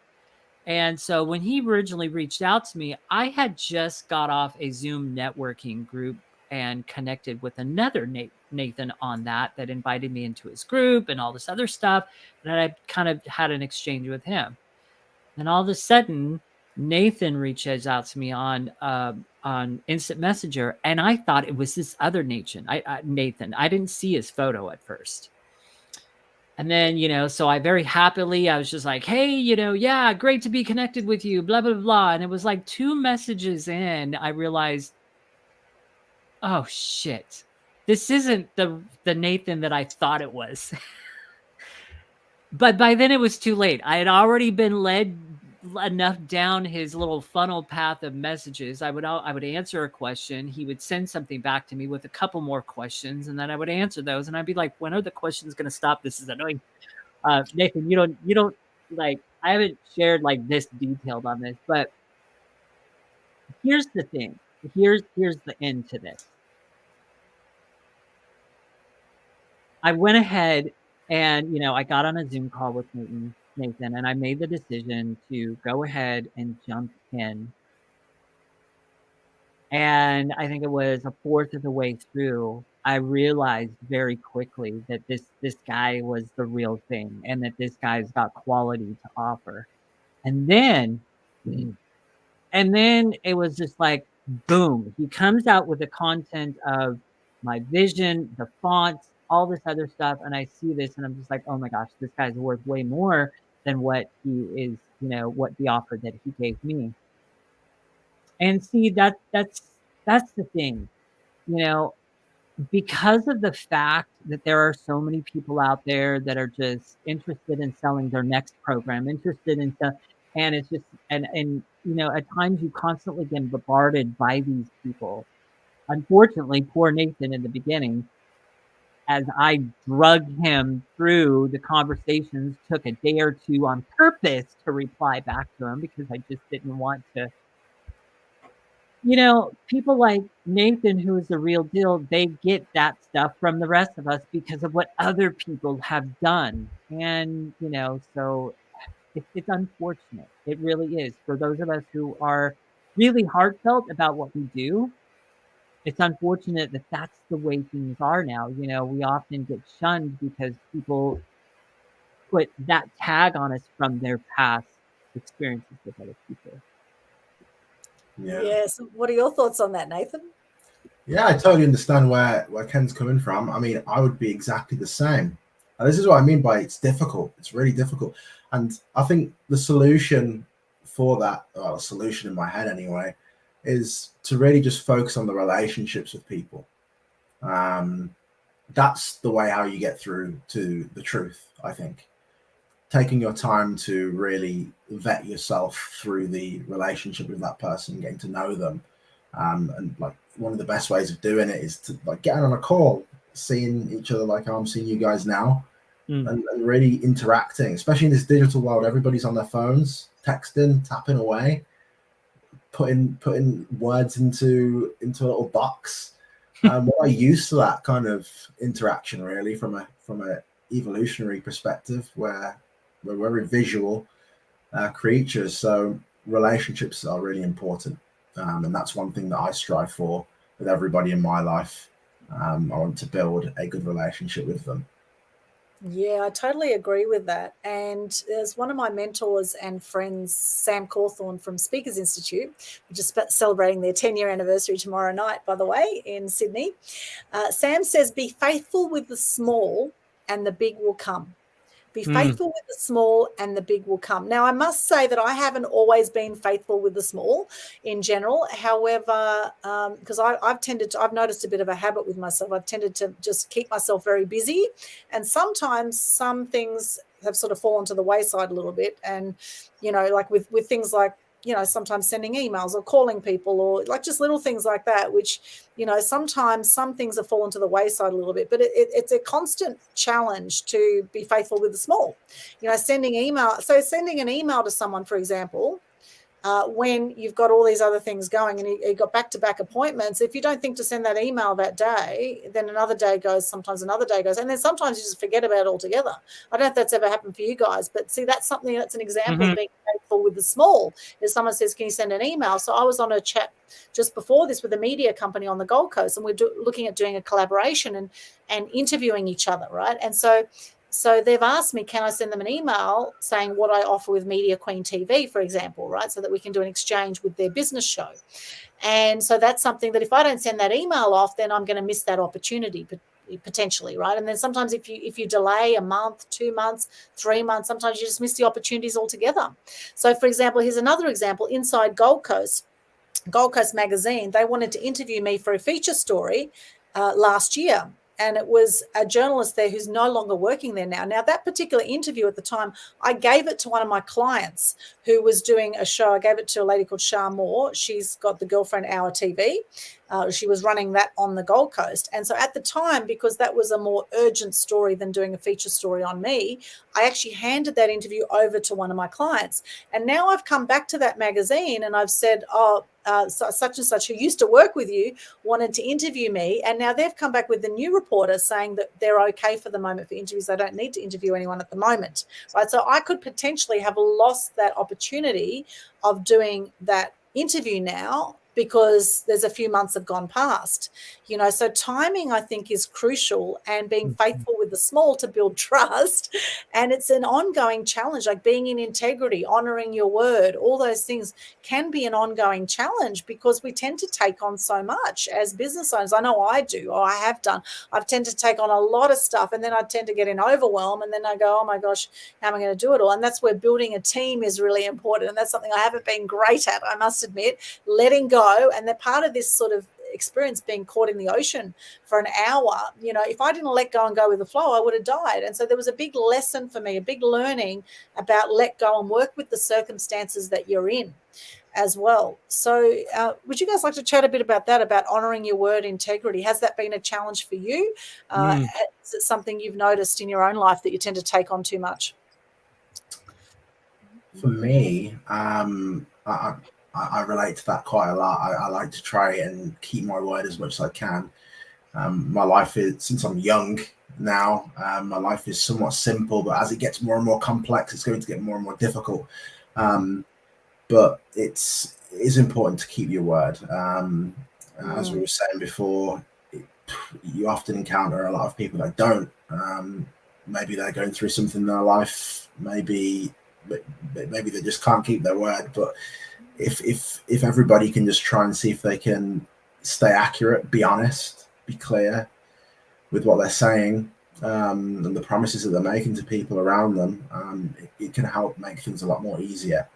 And so when he originally reached out to me, I had just got off a Zoom networking group and connected with another Nathan on that invited me into his group and all this other stuff. And I kind of had an exchange with him. And all of a sudden, Nathan reaches out to me on Instant Messenger, and I thought it was this other Nathan. Nathan. I didn't see his photo at first. And then, you know, so I very happily, I was just like, hey, you know, yeah, great to be connected with you, blah, blah, blah. And it was like 2 messages in, I realized, oh, shit, this isn't the Nathan that I thought it was. But by then it was too late. I had already been led enough down his little funnel path of messages. I would answer a question. He would send something back to me with a couple more questions, and then I would answer those. And I'd be like, when are the questions going to stop? This is annoying. Nathan, you don't like, I haven't shared like this detailed on this, but here's the thing. Here's the end to this. I went ahead and, you know, I got on a Zoom call with Nathan, and I made the decision to go ahead and jump in. And I think it was a fourth of the way through, I realized very quickly that this guy was the real thing, and that this guy's got quality to offer. And then it was just like, boom, he comes out with the content of my vision, the fonts, all this other stuff. And I see this and I'm just like, oh my gosh, this guy's worth way more than what he is, you know, what the offer that he gave me. And see, that's the thing, you know, because of the fact that there are so many people out there that are just interested in selling their next program, interested in stuff. And it's just, and, you know, at times you constantly get bombarded by these people. Unfortunately, poor Nathan in the beginning, as I drug him through the conversations, took a day or two on purpose to reply back to him, because I just didn't want to. You know, people like Nathan, who is the real deal, they get that stuff from the rest of us because of what other people have done. And, you know, so it's unfortunate. It really is. For those of us who are really heartfelt about what we do, it's unfortunate that that's the way things are now. You know, we often get shunned because people put that tag on us from their past experiences with other people. Yeah. Yes. What are your thoughts on that, Nathan? Yeah, I totally understand where Ken's coming from. I mean, I would be exactly the same. And this is what I mean by it's difficult. It's really difficult. And I think the solution for that, well, a solution in my head anyway, is to really just focus on the relationships with people. That's the way how you get through to the truth, I think. Taking your time to really vet yourself through the relationship with that person, getting to know them. And like one of the best ways of doing it is to like getting on a call, seeing each other like I'm seeing you guys now, and really interacting, especially in this digital world. Everybody's on their phones, texting, tapping away, putting words into a little box. We're used to that kind of interaction, really, from a evolutionary perspective, where we're very visual creatures. So relationships are really important, and that's one thing that I strive for with everybody in my life. I want to build a good relationship with them. Yeah, I totally agree with that. And there's one of my mentors and friends, Sam Cawthorn from Speakers Institute, which is celebrating their 10-year anniversary tomorrow night, by the way, in Sydney. Sam says, be faithful with the small and the big will come. Be faithful with the small and the big will come. Now, I must say that I haven't always been faithful with the small in general. However, because I've noticed a bit of a habit with myself. I've tended to just keep myself very busy. And sometimes some things have sort of fallen to the wayside a little bit. And, like with things like, sometimes sending emails or calling people or like just little things like that, which, sometimes some things have fallen to the wayside a little bit, but it's a constant challenge to be faithful with the small, sending an email to someone, for example, when you've got all these other things going and you got back-to-back appointments. If you don't think to send that email that day, then another day goes, sometimes another day goes, and then sometimes you just forget about it altogether. I don't know if that's ever happened for you guys, but see, that's an example of being faithful with the small. If someone says, can you send an email? So I was on a chat just before this with a media company on the Gold Coast, and we're looking at doing a collaboration and interviewing each other, right? And so they've asked me, can I send them an email saying what I offer with Media Queen TV, for example, right? So that we can do an exchange with their business show. And so that's something that if I don't send that email off, then I'm going to miss that opportunity potentially, right? And then sometimes if you delay a month, 2 months, 3 months, sometimes you just miss the opportunities altogether. So, for example, here's another example. Inside Gold Coast Magazine, they wanted to interview me for a feature story last year. And it was a journalist there who's no longer working there now. Now, that particular interview at the time, I gave it to one of my clients who was doing a show. I gave it to a lady called Shah Moore. She's got the Girlfriend Hour TV. She was running that on the Gold Coast. And so at the time, because that was a more urgent story than doing a feature story on me, I actually handed that interview over to one of my clients. And now I've come back to that magazine and I've said, such and such who used to work with you wanted to interview me. And now they've come back with the new reporter saying that they're okay for the moment for interviews. They don't need to interview anyone at the moment, right? So I could potentially have lost that opportunity of doing that interview now because there's a few months have gone past, so timing, I think, is crucial, and being faithful with the small to build trust. And it's an ongoing challenge, like being in integrity, honoring your word, all those things can be an ongoing challenge because we tend to take on so much as business owners. I know I do, or I have done. I've tended to take on a lot of stuff, and then I tend to get in overwhelm, and then I go, oh my gosh, how am I going to do it all? And that's where building a team is really important. And that's something I haven't been great at, I must admit, letting go. And that part of this sort of experience being caught in the ocean for an hour, if I didn't let go and go with the flow, I would have died. And so there was a big lesson for me, a big learning about let go and work with the circumstances that you're in as well. So would you guys like to chat a bit about that, about honoring your word, integrity? Has that been a challenge for you? Is it something you've noticed in your own life that you tend to take on too much? For me, I relate to that quite a lot. I like to try and keep my word as much as I can. My life is, since I'm young now, my life is somewhat simple, but as it gets more and more complex, it's going to get more and more difficult. But it is important to keep your word. As we were saying before, you often encounter a lot of people that don't. Maybe they're going through something in their life. Maybe they just can't keep their word. But if everybody can just try and see if they can stay accurate, be honest, be clear with what they're saying, and the promises that they're making to people around them, it can help make things a lot more easier.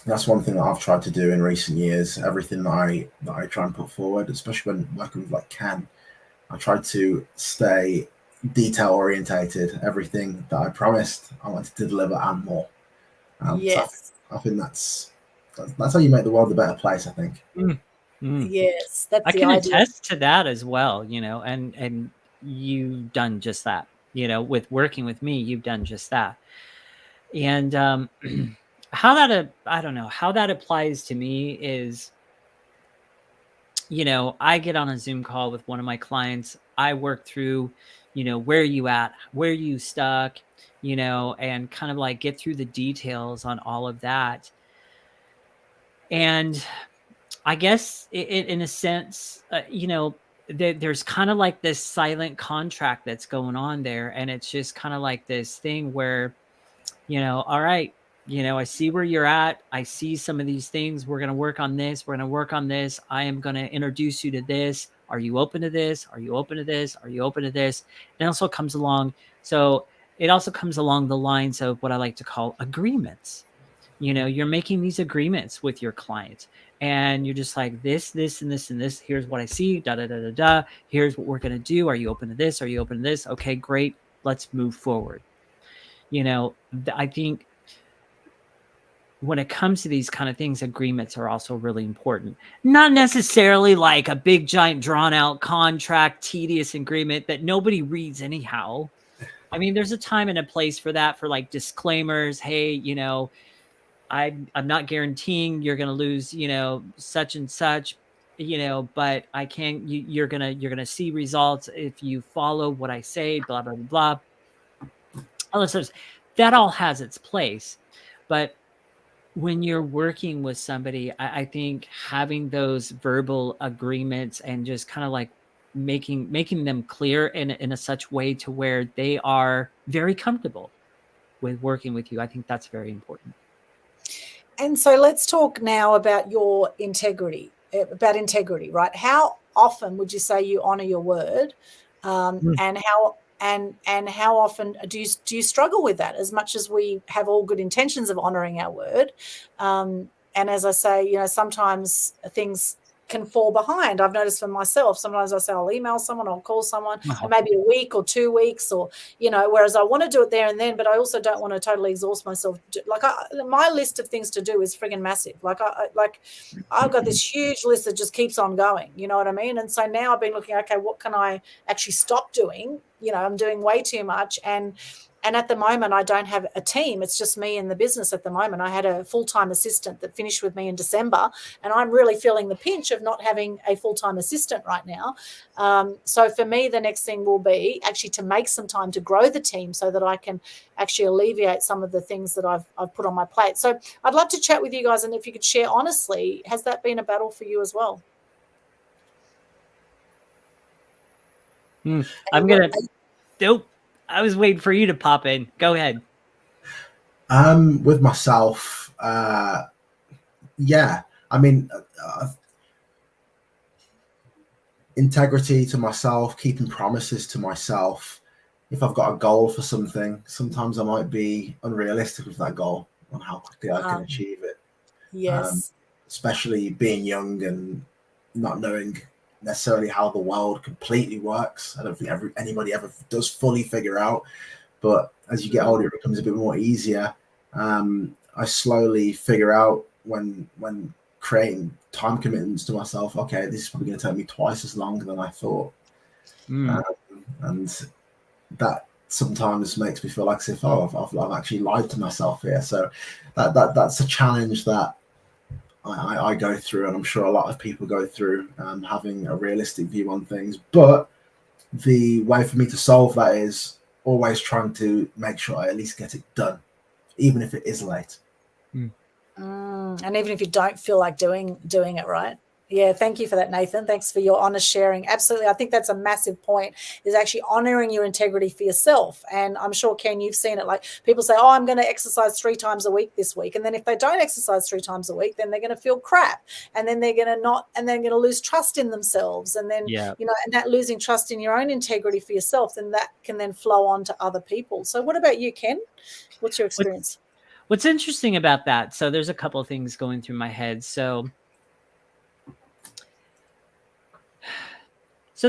That's one thing that I've tried to do in recent years. Everything that I try and put forward, especially when working with like Ken, I try to stay detail orientated. Everything that I promised, I wanted to deliver and more. Yes. So I think that's how you make the world a better place, I think. Yes, that's I the can idea. attest to that as well, and you've done just that, with working with me, you've done just that. And how that, I don't know, how that applies to me is, I get on a Zoom call with one of my clients. I work through, where are you at, where are you stuck, and kind of like get through the details on all of that. And I guess in a sense, there's kind of like this silent contract that's going on there. And it's just kind of like this thing where, all right, I see where you're at. I see some of these things. We're going to work on this. We're going to work on this. I am going to introduce you to this. Are you open to this? Are you open to this? Are you open to this? And it also comes along. So it also comes along the lines of what I like to call agreements. You're making these agreements with your client, and you're just like, this, and this, and this. Here's what I see. Da, da, da, da, da. Here's what we're going to do. Are you open to this? Are you open to this? Okay, great. Let's move forward. I think when it comes to these kind of things, agreements are also really important. Not necessarily like a big, giant, drawn out contract, tedious agreement that nobody reads anyhow. I mean, there's a time and a place for that, for like disclaimers. Hey, I'm not guaranteeing you're going to lose, such and such, but I can, you're going to see results if you follow what I say, blah, blah, blah, blah. All this stuff, that all has its place. But when you're working with somebody, I think having those verbal agreements and just kind of like making them clear in a such way to where they are very comfortable with working with you, I think that's very important. And so let's talk now about your integrity, right? How often would you say you honor your word, and how often do you struggle with that? As much as we have all good intentions of honoring our word, and as I say, sometimes things can fall behind. I've noticed for myself, sometimes I say I'll email someone, I'll call someone, and maybe a week or 2 weeks, or whereas I want to do it there and then, but I also don't want to totally exhaust myself. Like my list of things to do is friggin' massive. I've got this huge list that just keeps on going. You know what I mean? And so now I've been looking, okay, what can I actually stop doing? I'm doing way too much, and at the moment, I don't have a team. It's just me in the business at the moment. I had a full-time assistant that finished with me in December, and I'm really feeling the pinch of not having a full-time assistant right now. So for me, the next thing will be actually to make some time to grow the team so that I can actually alleviate some of the things that I've put on my plate. So I'd love to chat with you guys, and if you could share honestly, has that been a battle for you as well? Nope. I was waiting for you to pop in. Go ahead. With myself, yeah. I mean, integrity to myself, keeping promises to myself. If I've got a goal for something, sometimes I might be unrealistic with that goal on how quickly I can achieve it. Yes. Especially being young and not knowing necessarily how the world completely works. I don't think anybody ever does fully figure out, but as you get older, it becomes a bit more easier. I slowly figure out when creating time commitments to myself, okay, this is probably going to take me twice as long than I thought. And that sometimes makes me feel like as if, I've actually lied to myself here. So that's a challenge that I go through, and I'm sure a lot of people go through, having a realistic view on things. But the way for me to solve that is always trying to make sure I at least get it done, even if it is late. And even if you don't feel like doing it, right? Yeah, thank you for that, Nathan. Thanks for your honest sharing. Absolutely. I think that's a massive point, is actually honoring your integrity for yourself. And I'm sure, Ken, you've seen it. Like people say, I'm going to exercise 3 times a week this week. And then if they don't exercise 3 times a week, then they're going to feel crap. And then they're going to lose trust in themselves. And then, and that losing trust in your own integrity for yourself, then that can then flow on to other people. So what about you, Ken? What's your experience? What's interesting about that? So there's a couple of things going through my head. So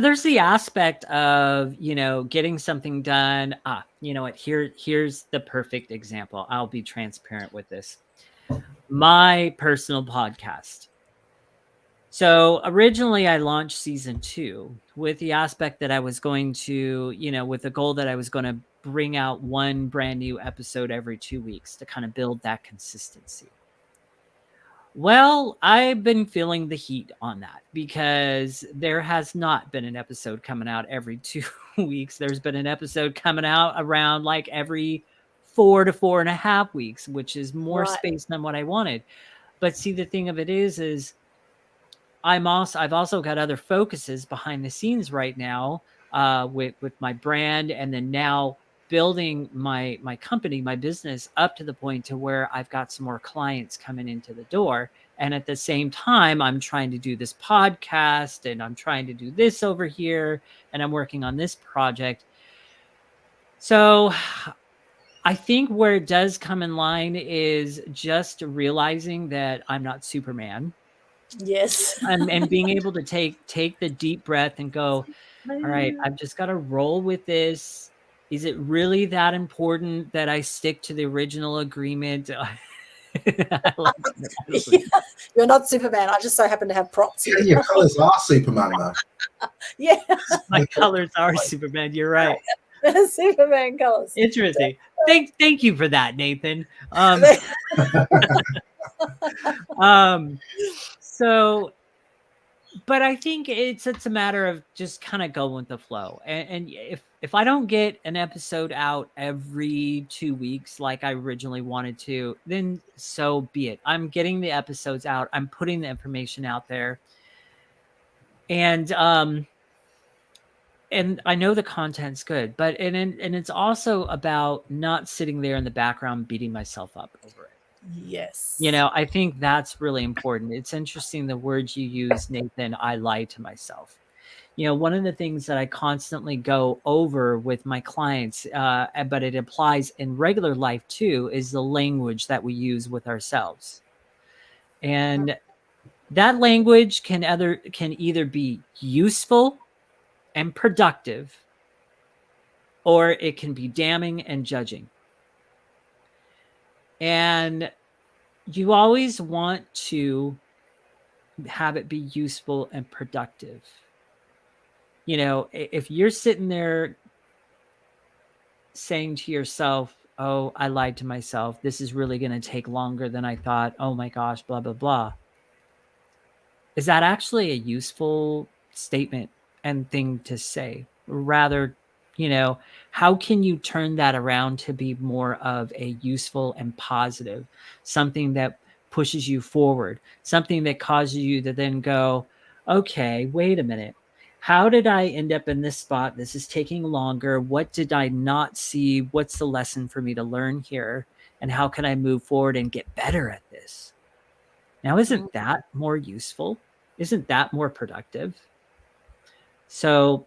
there's the aspect of, getting something done. You know what? Here's the perfect example. I'll be transparent with this. My personal podcast. So originally I launched season 2 with the aspect that I was going to, with the goal that I was going to bring out one brand new episode every 2 weeks to kind of build that consistency. Well, I've been feeling the heat on that because there has not been an episode coming out every 2 weeks. There's been an episode coming out around like every 4 to 4.5 weeks, which is more space than what I wanted. But see, the thing of it is I've also got other focuses behind the scenes right now, with my brand, and then now building my company, my business, up to the point to where I've got some more clients coming into the door. And at the same time, I'm trying to do this podcast, and I'm trying to do this over here, and I'm working on this project. So I think where it does come in line is just realizing that I'm not Superman. Yes. And being able to take the deep breath and go, all right, I've just got to roll with this. Is it really that important that I stick to the original agreement? I like Yeah. You're not Superman. I just so happen to have props here. Your colours are Superman, though. Yeah. My colors are Superman. You're right. Superman colors. Interesting. Thank you for that, Nathan. So, but I think it's a matter of just kind of going with the flow. And if I don't get an episode out every 2 weeks like I originally wanted to, then so be it. I'm getting the episodes out. I'm putting the information out there. And I know the content's good, but and it's also about not sitting there in the background beating myself up over it. Yes. You know, I think that's really important. It's interesting the words you use, Nathan. I lie to myself. You know, one of the things that I constantly go over with my clients, but it applies in regular life too, is the language that we use with ourselves. And that language can either be useful and productive, or it can be damning and judging. And you always want to have it be useful and productive. You know, if you're sitting there saying to yourself, oh, I lied to myself, this is really going to take longer than I thought, oh my gosh, blah, blah, blah. Is that actually a useful statement and thing to say? Rather, you know, how can you turn that around to be more of a useful and positive, something that pushes you forward, something that causes you to then go, okay, wait a minute. How did I end up in this spot? This is taking longer. What did I not see? What's the lesson for me to learn here? And how can I move forward and get better at this? Now, isn't that more useful? Isn't that more productive? So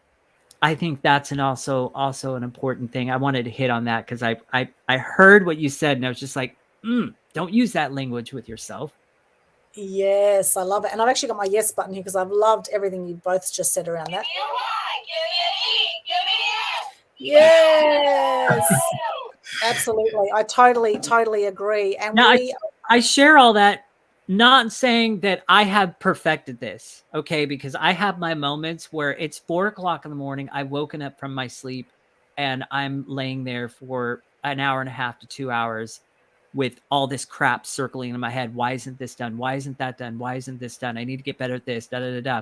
I think that's also an important thing. I wanted to hit on that because I heard what you said, and I was just like, don't use that language with yourself. Yes, I love it. And I've actually got my yes button here because I've loved everything you both just said around that. Yes, absolutely. I totally agree. And now, I share all that, not saying that I have perfected this, okay? Because I have my moments where it's 4:00 in the morning. I've woken up from my sleep and I'm laying there for an hour and a half to 2 hours with all this crap circling in my head. Why isn't this done? Why isn't that done? Why isn't this done? I need to get better at this. Da da da da.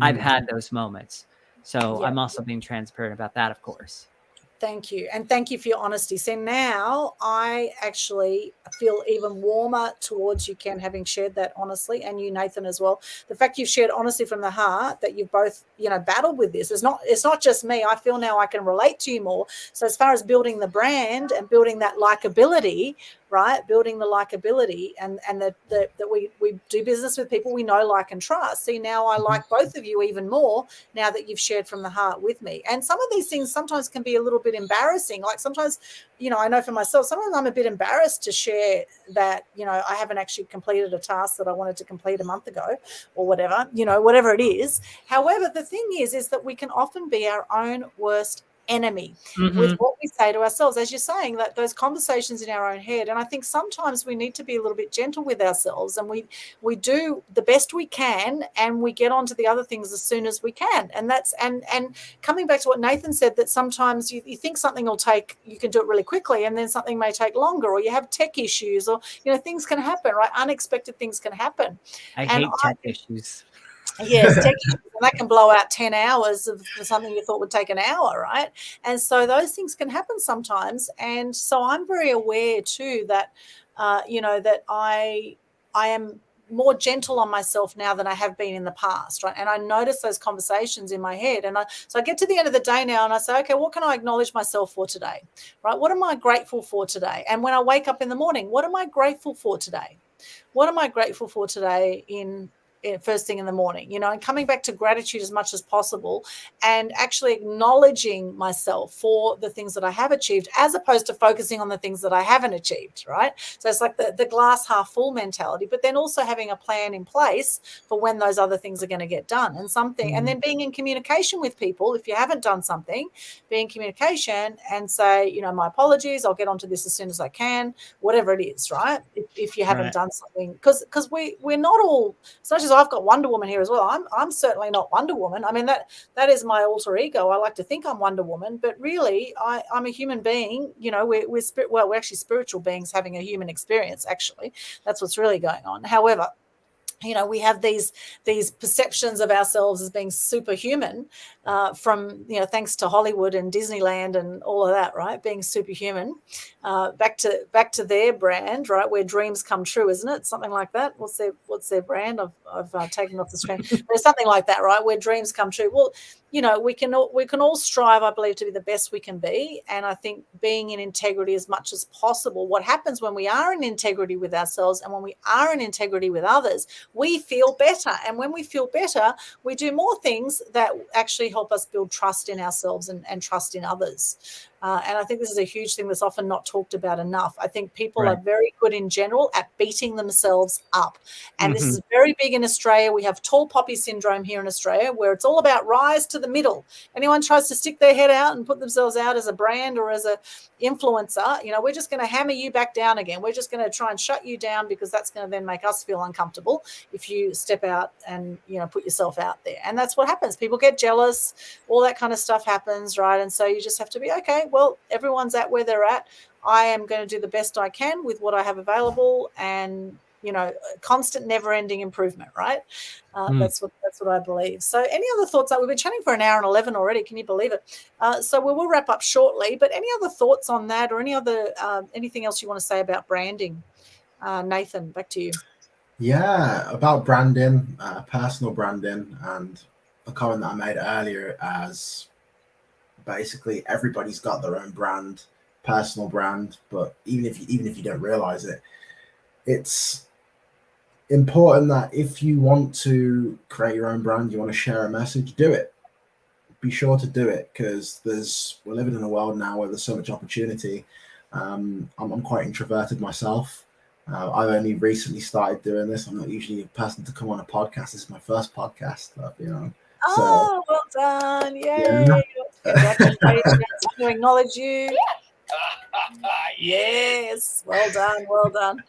I've had those moments. So I'm also being transparent about that, of course. Thank you. And thank you for your honesty. So now I actually feel even warmer towards you, Ken, having shared that honestly, and you, Nathan, as well. The fact you've shared honestly from the heart, that you've both, you know, battled with this. It's not just me. I feel now I can relate to you more. So as far as building the brand and building that likability, right? Building the likability and that we do business with people we know, like, and trust. See, now I like both of you even more now that you've shared from the heart with me. And some of these things sometimes can be a little bit embarrassing. Like sometimes, you know, I know for myself, sometimes I'm a bit embarrassed to share that, you know, I haven't actually completed a task that I wanted to complete a month ago or whatever, you know, whatever it is. However, the thing is that we can often be our own worst enemy with what we say to ourselves, as you're saying, that those conversations in our own head. And I think sometimes we need to be a little bit gentle with ourselves, and we do the best we can, and we get on to the other things as soon as we can. And that's and coming back to what Nathan said, that sometimes you think something will take, you can do it really quickly, and then something may take longer, or you have tech issues, or, you know, things can happen, right? Unexpected things can happen. I hate tech issues. Yes, tech issues, and that can blow out 10 hours of something you thought would take an hour, right? And so those things can happen sometimes. And so I'm very aware too that, you know, that I am more gentle on myself now than I have been in the past, right? And I notice those conversations in my head. So I get to the end of the day now and I say, okay, what can I acknowledge myself for today, right? What am I grateful for today? And when I wake up in the morning, what am I grateful for today? What am I grateful for today in first thing in the morning, and coming back to gratitude as much as possible and actually acknowledging myself for the things that I have achieved as opposed to focusing on the things that I haven't achieved, right? So it's like the glass half full mentality, but then also having a plan in place for when those other things are going to get done and then being in communication with people. If you haven't done something, be in communication and say, my apologies, I'll get onto this as soon as I can, whatever it is, right? If you haven't done something, because we're not all, as much as I've got Wonder Woman here as well, I'm certainly not Wonder Woman. I mean, that is my alter ego. I like to think I'm Wonder Woman, but really I'm a human being. We're actually spiritual beings having a human experience. Actually, that's what's really going on. However, we have these perceptions of ourselves as being superhuman from, thanks to Hollywood and Disneyland and all of that, right? Being superhuman, back to their brand, right? Where dreams come true, isn't it? Something like that. What's their brand? I've taken off the screen. There's something like that, right? Where dreams come true. Well, we can all strive, I believe, to be the best we can be. And I think being in integrity as much as possible. What happens when we are in integrity with ourselves and when we are in integrity with others, we feel better. And when we feel better, we do more things that actually help us build trust in ourselves and trust in others. And I think this is a huge thing that's often not talked about enough. I think people are very good in general at beating themselves up. And this is very big in Australia. We have tall poppy syndrome here in Australia, where it's all about rise to the middle. Anyone tries to stick their head out and put themselves out as a brand or as a influencer, we're just going to hammer you back down again. We're just going to try and shut you down because that's going to then make us feel uncomfortable if you step out and, put yourself out there. And that's what happens. People get jealous. All that kind of stuff happens, right? And so you just have to be, okay, well, everyone's at where they're at. I am going to do the best I can with what I have available and, constant never-ending improvement, right? That's what I believe. So any other thoughts? We've been chatting for an hour and 11 already. Can you believe it? So we will wrap up shortly, but any other thoughts on that or anything else you want to say about branding? Nathan, back to you. Yeah, about branding, personal branding, and a comment that I made earlier as basically everybody's got their own brand, personal brand, but even if you don't realize it, it's important that if you want to create your own brand, you want to share a message, do it. Be sure to do it, because we're living in a world now where there's so much opportunity. I'm quite introverted myself. I've only recently started doing this. I'm not usually a person to come on a podcast. This is my first podcast, Oh, well done. Yay. Yeah. Congratulations. I'm going to acknowledge you. Yes. Well done.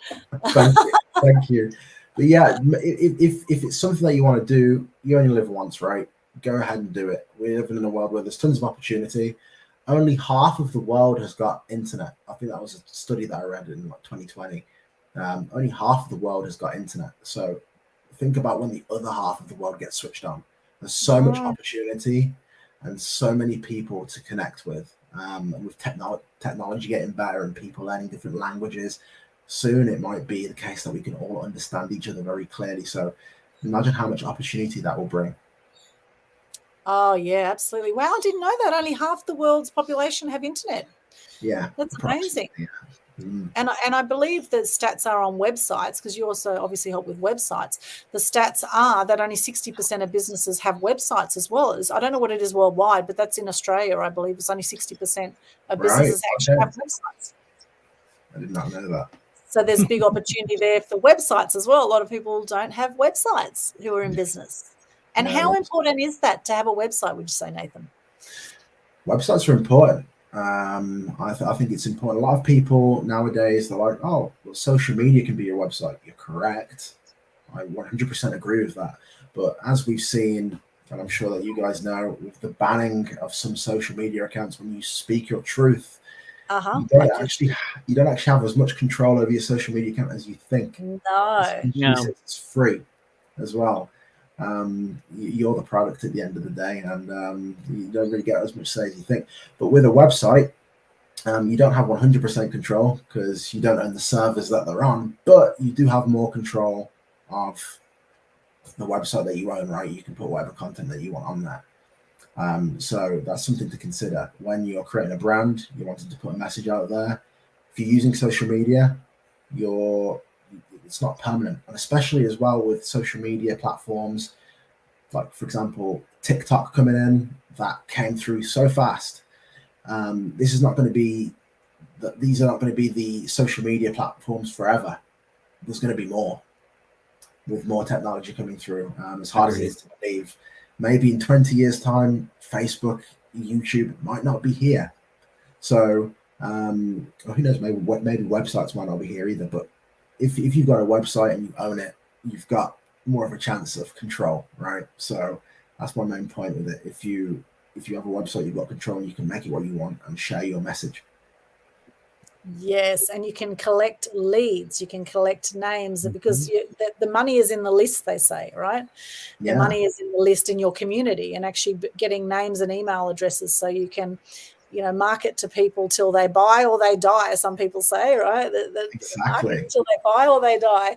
Thank you. But yeah, if it's something that you want to do, you only live once, right? Go ahead and do it. We're living in a world where there's tons of opportunity. Only half of the world has got internet. I think that was a study that I read in 2020. Only half of the world has got internet. So think about when the other half of the world gets switched on. There's so much opportunity and so many people to connect with. And with technology getting better and people learning different languages, soon it might be the case that we can all understand each other very clearly. So imagine how much opportunity that will bring. Oh, yeah, absolutely. Wow, I didn't know that. Only half the world's population have internet. Yeah. That's amazing. Yeah. And I believe the stats are on websites, because you also obviously help with websites. The stats are that only 60% of businesses have websites as well. I don't know what it is worldwide, but that's in Australia, I believe. It's only 60% of businesses actually have websites. I did not know that. So there's a big opportunity there for websites as well. A lot of people don't have websites who are in business. And how important is that to have a website, would you say, Nathan? Websites are important. I think it's important. A lot of people nowadays, they're like, oh, well, social media can be your website. You're correct. I 100% agree with that. But as we've seen, and I'm sure that you guys know, with the banning of some social media accounts when you speak your truth, you don't actually have as much control over your social media account as you think. No. It's free as well. You're the product at the end of the day, and you don't really get as much say as you think. But with a website, you don't have 100% control because you don't own the servers that they're on, but you do have more control of the website that you own, right? You can put whatever content that you want on there. So that's something to consider when you're creating a brand. You wanted to put a message out there. If you're using social media, it's not permanent, and especially as well with social media platforms, like for example TikTok coming in, that came through so fast. This is not going to be these are not going to be the social media platforms forever. There's going to be more, with more technology coming through. As hard as it is to believe, maybe in 20 years time, Facebook, YouTube might not be here. So who knows, maybe websites might not be here either. But if you've got a website and you own it, you've got more of a chance of control, right? So that's my main point with it. If you have a website, you've got control, you can make it what you want and share your message. Yes, and you can collect leads, you can collect names, because the money is in the list, they say, right? The money is in the list in your community, and actually getting names and email addresses so you can, market to people till they buy or they die, some people say, right? Exactly. Market till they buy or they die.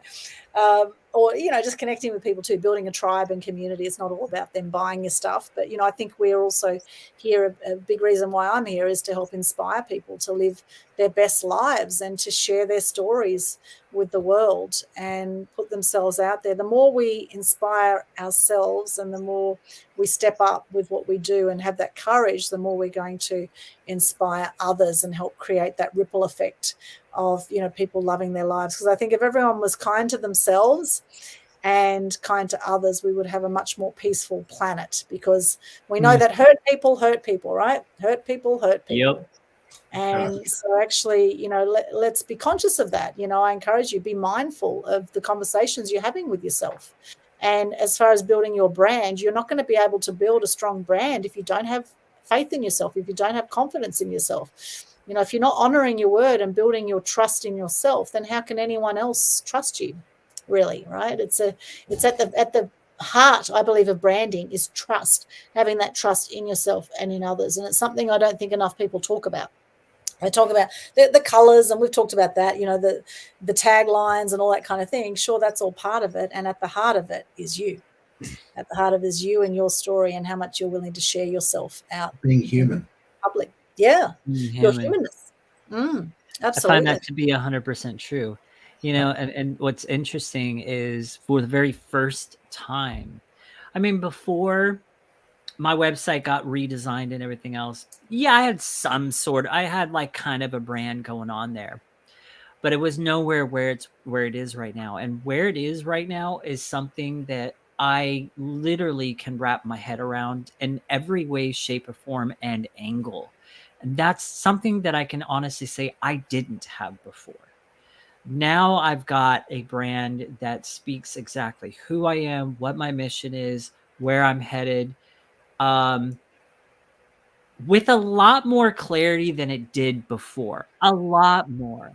Or, just connecting with people too, building a tribe and community. It's not all about them buying your stuff. But, I think we're also here, a big reason why I'm here is to help inspire people to live their best lives and to share their stories with the world and put themselves out there. The more we inspire ourselves and the more we step up with what we do and have that courage, the more we're going to inspire others and help create that ripple effect of, people loving their lives. Because I think if everyone was kind to themselves and kind to others, we would have a much more peaceful planet, because we know that hurt people, right? Hurt people. Yep. And so actually, let's be conscious of that. I encourage you, be mindful of the conversations you're having with yourself. And as far as building your brand, you're not going to be able to build a strong brand if you don't have faith in yourself, if you don't have confidence in yourself. If you're not honoring your word and building your trust in yourself, then how can anyone else trust you, really, right? It's at the heart, I believe, of branding is trust, having that trust in yourself and in others. And it's something I don't think enough people talk about. I talk about the colors, and we've talked about that, the taglines and all that kind of thing. Sure, that's all part of it. And at the heart of it is you. At the heart of it is you and your story and how much you're willing to share yourself out. Being human. Public. Yeah. Your Human. humanness. Absolutely. I find that to be 100% true. And what's interesting is, for the very first time, before my website got redesigned and everything else, I had like kind of a brand going on there, but it was nowhere where it is right now. And where it is right now is something that I literally can wrap my head around in every way, shape, or form and angle. And that's something that I can honestly say I didn't have before. Now I've got a brand that speaks exactly who I am, what my mission is, where I'm headed, with a lot more clarity than it did before. A lot more.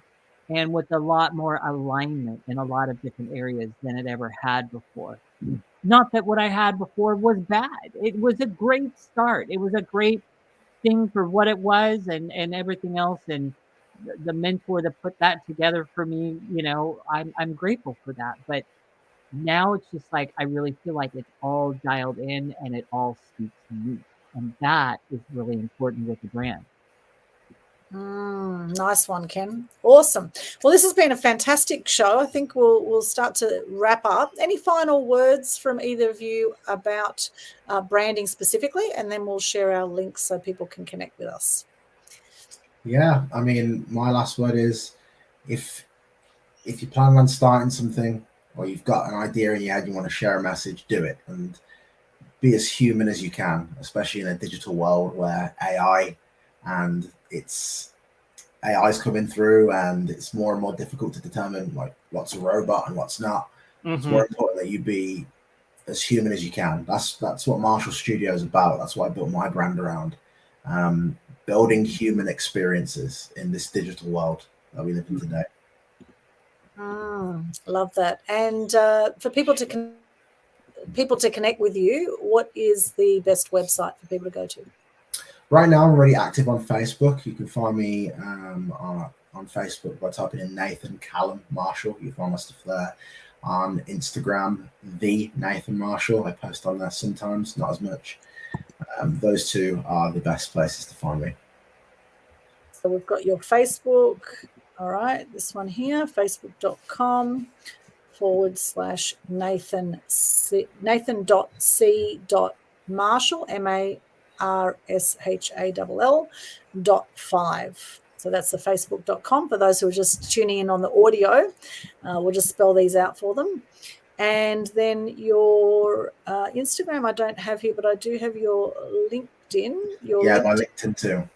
And with a lot more alignment in a lot of different areas than it ever had before. Not that what I had before was bad. It was a great start. It was a great thing for what it was and everything else. And the mentor that put that together for me, I'm grateful for that. But now it's just like, I really feel like it's all dialed in and it all speaks to me. And that is really important with the brand. Nice one, Ken. Awesome. Well, this has been a fantastic show. I think we'll start to wrap up. Any final words from either of you about branding specifically, and then we'll share our links so people can connect with us. Yeah, my last word is, if you plan on starting something, or you've got an idea in your head, you want to share a message, do it, and be as human as you can, especially in a digital world where AI is coming through, and it's more and more difficult to determine like what's a robot and what's not. It's more important that you be as human as you can. That's what Marshall Studio is about. That's what I built my brand around. Building human experiences in this digital world that we live in today. Love that. And for people to connect with you, what is the best website for people to go to? Right now, I'm already active on Facebook. You can find me on Facebook by typing in Nathan Callum Marshall. You find my stuff there. On Instagram, the Nathan Marshall. I post on there sometimes, not as much. Those two are the best places to find me. So we've got your Facebook. All right, this one here, facebook.com/Nathan.c.Marshall, MARSHALL.5. So that's the facebook.com. For those who are just tuning in on the audio, we'll just spell these out for them. And then your Instagram I don't have here, but I do have your LinkedIn. My LinkedIn too.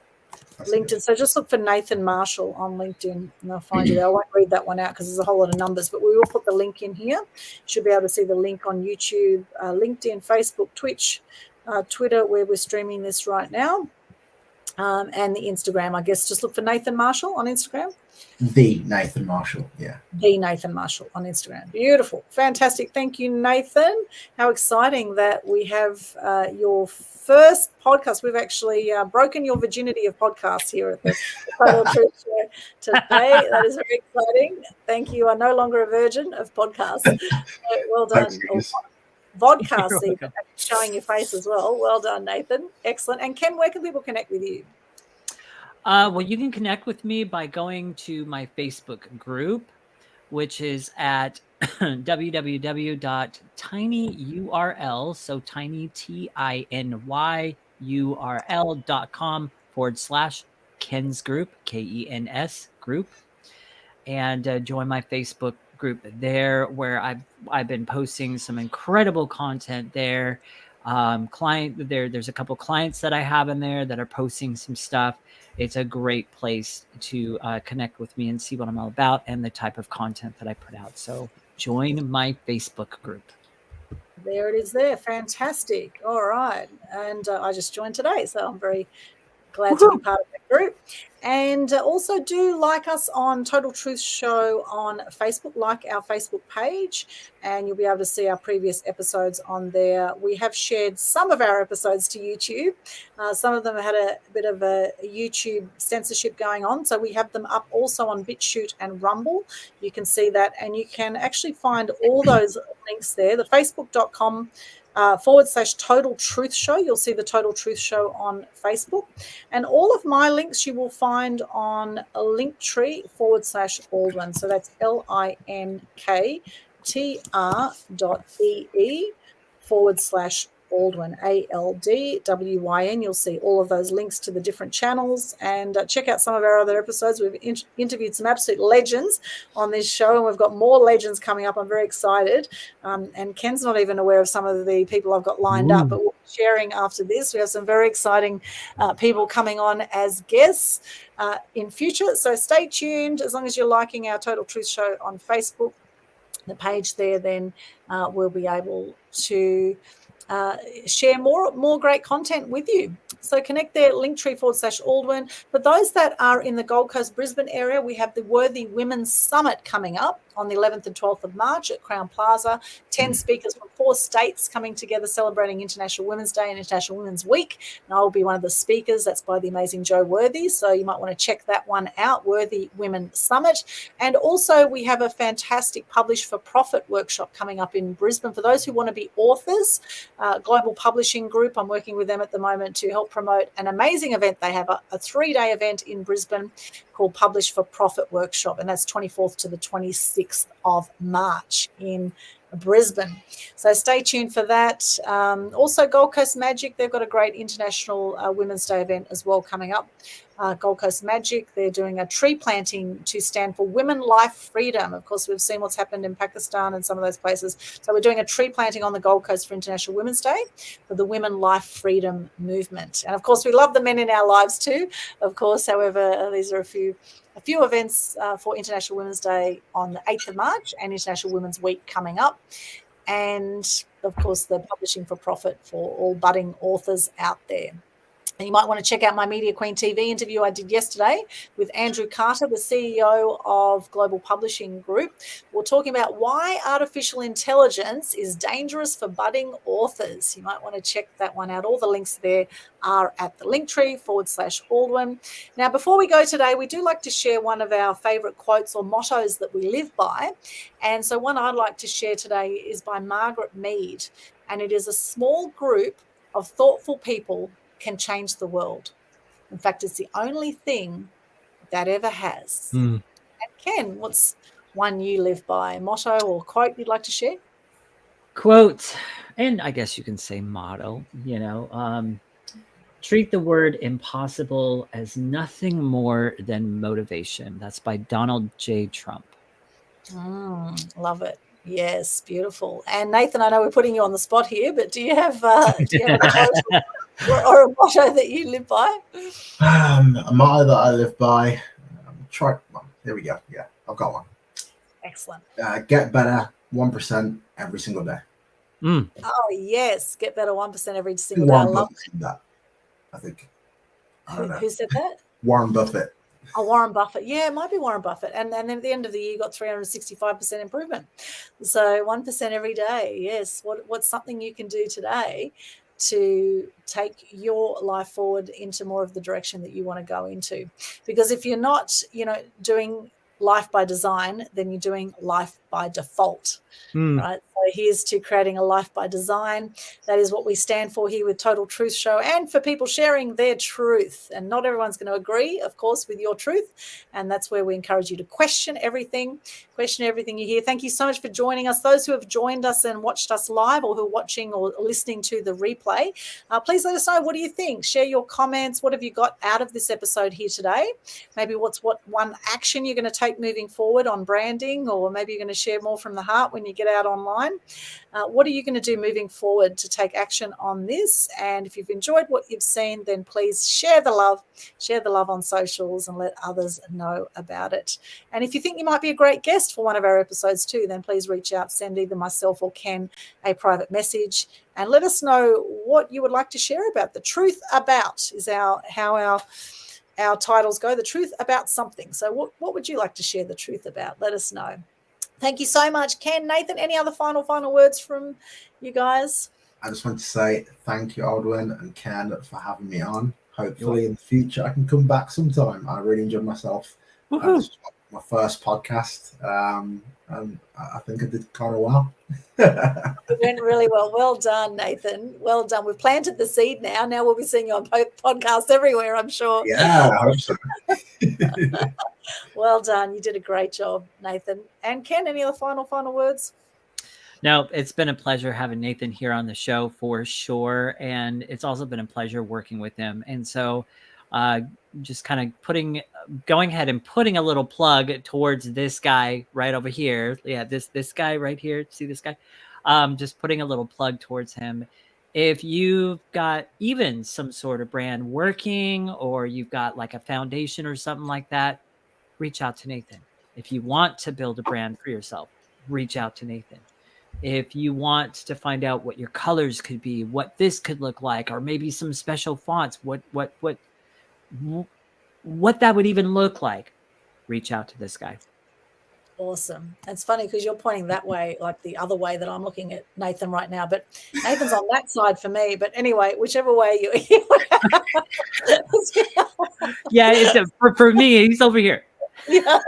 That's LinkedIn. Good. So just look for Nathan Marshall on LinkedIn and they'll find you there. I won't read that one out because there's a whole lot of numbers, but we will put the link in here. You should be able to see the link on YouTube, LinkedIn, Facebook, Twitch, Twitter, where we're streaming this right now, and the Instagram. I guess just look for Nathan Marshall on Instagram. The Nathan Marshall, yeah. The Nathan Marshall on Instagram. Beautiful. Fantastic. Thank you, Nathan. How exciting that we have your first podcast. We've actually broken your virginity of podcasts here at the Total Truth Show today. That is very exciting. Thank you. You are no longer a virgin of podcasts. Well done. Vodcasts, even, showing your face as well. Well done, Nathan. Excellent. And Ken, where can people connect with you? Well, you can connect with me by going to my Facebook group, which is at www.tinyurl, so tiny, tinyurl.com/Ken's group, Kens group, and join my Facebook group there, where I've been posting some incredible content there. There's a couple clients that I have in there that are posting some stuff. It's a great place to connect with me and see what I'm all about and the type of content that I put out. So join my Facebook group. There it is there. Fantastic. All right. And I just joined today, so I'm very glad to be part of that group. And also do like us on Total Truth Show on Facebook, like our Facebook page, and you'll be able to see our previous episodes on there. We have shared some of our episodes to YouTube. Some of them had a bit of a YouTube censorship going on, so we have them up also on BitChute and Rumble. You can see that, and you can actually find all those links there. The facebook.com /Total Truth Show. You'll see the Total Truth Show on Facebook. And all of my links you will find on a Linktree /Aldwyn. So that's linktr.ee /Aldwyn, ALDWYN. You'll see all of those links to the different channels, and check out some of our other episodes. We've interviewed some absolute legends on this show, and we've got more legends coming up. I'm very excited. And Ken's not even aware of some of the people I've got lined up, but we'll be sharing after this. We have some very exciting people coming on as guests in future. So stay tuned. As long as you're liking our Total Truth Show on Facebook, the page there, then we'll be able to share more great content with you. So connect there, Linktree /Aldwyn. For those that are in the Gold Coast, Brisbane area, we have the Worthy Women's Summit coming up on the 11th and 12th of March at Crown Plaza. 10 speakers from 4 states coming together celebrating International Women's Day and International Women's Week. And I will be one of the speakers. That's by the amazing Jo Worthy. So you might want to check that one out, Worthy Women Summit. And also we have a fantastic Publish for Profit workshop coming up in Brisbane. For those who want to be authors, Global Publishing Group, I'm working with them at the moment to help promote an amazing event. They have a 3-day event in Brisbane called Publish for Profit Workshop, and that's 24th to the 26th of March in Brisbane. So stay tuned for that. Also Gold Coast Magic, they've got a great International Women's Day event as well coming up. Gold Coast Magic, they're doing a tree planting to stand for women life freedom. Of course, we've seen what's happened in Pakistan and some of those places. So we're doing a tree planting on the Gold Coast for International Women's Day for the women life freedom movement. And of course, we love the men in our lives too, of course. However, these are a few events for International Women's Day on the 8th of March and International Women's Week coming up. And of course, the Publishing for Profit for all budding authors out there. And you might want to check out my Media Queen TV interview I did yesterday with Andrew Carter, the CEO of Global Publishing Group. We're talking about why artificial intelligence is dangerous for budding authors. You might want to check that one out. All the links there are at the linktree/Aldwyn. Now, before we go today, we do like to share one of our favorite quotes or mottos that we live by. And so one I'd like to share today is by Margaret Mead. And it is a small group of thoughtful people can change the world. In fact, it's the only thing that ever has. And Ken, what's one you live by, motto or quote you'd like to share? Quote, and I guess you can say motto, treat the word impossible as nothing more than motivation. That's by Donald J. Trump. Love it. Yes, beautiful. And Nathan, I know we're putting you on the spot here, but do you have a quote or a motto that you live by? A motto that I live by. Here we go. Yeah, I've got one. Excellent. Get better 1% every single day. Oh yes, get better 1% every single day. I love that. I think. Who said that? Warren Buffett. Oh, Warren Buffett. Yeah, it might be Warren Buffett. And then at the end of the year, you got 365% improvement. So 1% every day. Yes. What's something you can do today to take your life forward into more of the direction that you want to go into? Because if you're not, doing life by design, then you're doing life by default, right? So here's to creating a life by design. That is what we stand for here with Total Truth Show, and for people sharing their truth. And not everyone's going to agree, of course, with your truth. And that's where we encourage you to question everything you hear. Thank you so much for joining us. Those who have joined us and watched us live, or who are watching or listening to the replay, please let us know, what do you think? Share your comments. What have you got out of this episode here today? Maybe what one action you're going to take moving forward on branding, or maybe you're going to share more from the heart when you get out online. What are you going to do moving forward to take action on this? And if you've enjoyed what you've seen, then please share the love on socials and let others know about it. And if you think you might be a great guest for one of our episodes too, then please reach out, send either myself or Ken a private message, and let us know what you would like to share about. The truth about is how our titles go, the truth about something. So what would you like to share the truth about? Let us know. Thank you so much, Ken. Nathan, any other final words from you guys? I just want to say thank you, Aldwyn and Ken, for having me on. Hopefully in the future I can come back sometime. I really enjoyed myself. This was my first podcast, and I think I did kind of well. It went really well. Well done, Nathan. Well done. We've planted the seed now. Now we'll be seeing you on podcasts everywhere, I'm sure. Yeah, I hope so. Well done. You did a great job, Nathan. And Ken, any other final words? No, it's been a pleasure having Nathan here on the show for sure. And it's also been a pleasure working with him. And so just kind of going ahead and putting a little plug towards this guy right over here. Yeah, this guy right here. See this guy? Just putting a little plug towards him. If you've got even some sort of brand working, or you've got like a foundation or something like that, reach out to Nathan. If you want to build a brand for yourself, reach out to Nathan. If you want to find out what your colors could be, what this could look like, or maybe some special fonts, what that would even look like, reach out to this guy. Awesome. It's funny because you're pointing that way, like the other way that I'm looking at Nathan right now, but Nathan's on that side for me. But anyway, whichever way you yeah, for me, he's over here. Yeah.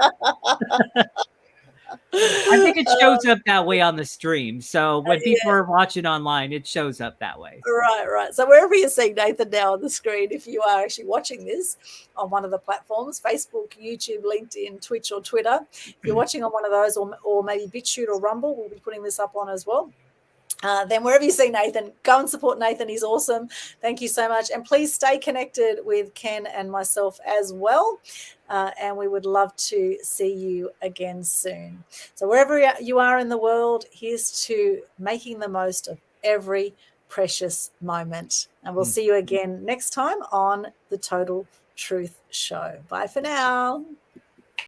I think it shows up that way on the stream. So when people are watching online, it shows up that way. Right. So wherever you're seeing Nathan now on the screen, if you are actually watching this on one of the platforms, Facebook, YouTube, LinkedIn, Twitch, or Twitter, if you're watching on one of those, or maybe BitChute or Rumble, we'll be putting this up on as well. Then wherever you see Nathan, go and support Nathan. He's awesome. Thank you so much. And please stay connected with Ken and myself as well. And we would love to see you again soon. So wherever you are in the world, here's to making the most of every precious moment. And we'll see you again next time on the Total Truth Show. Bye for now.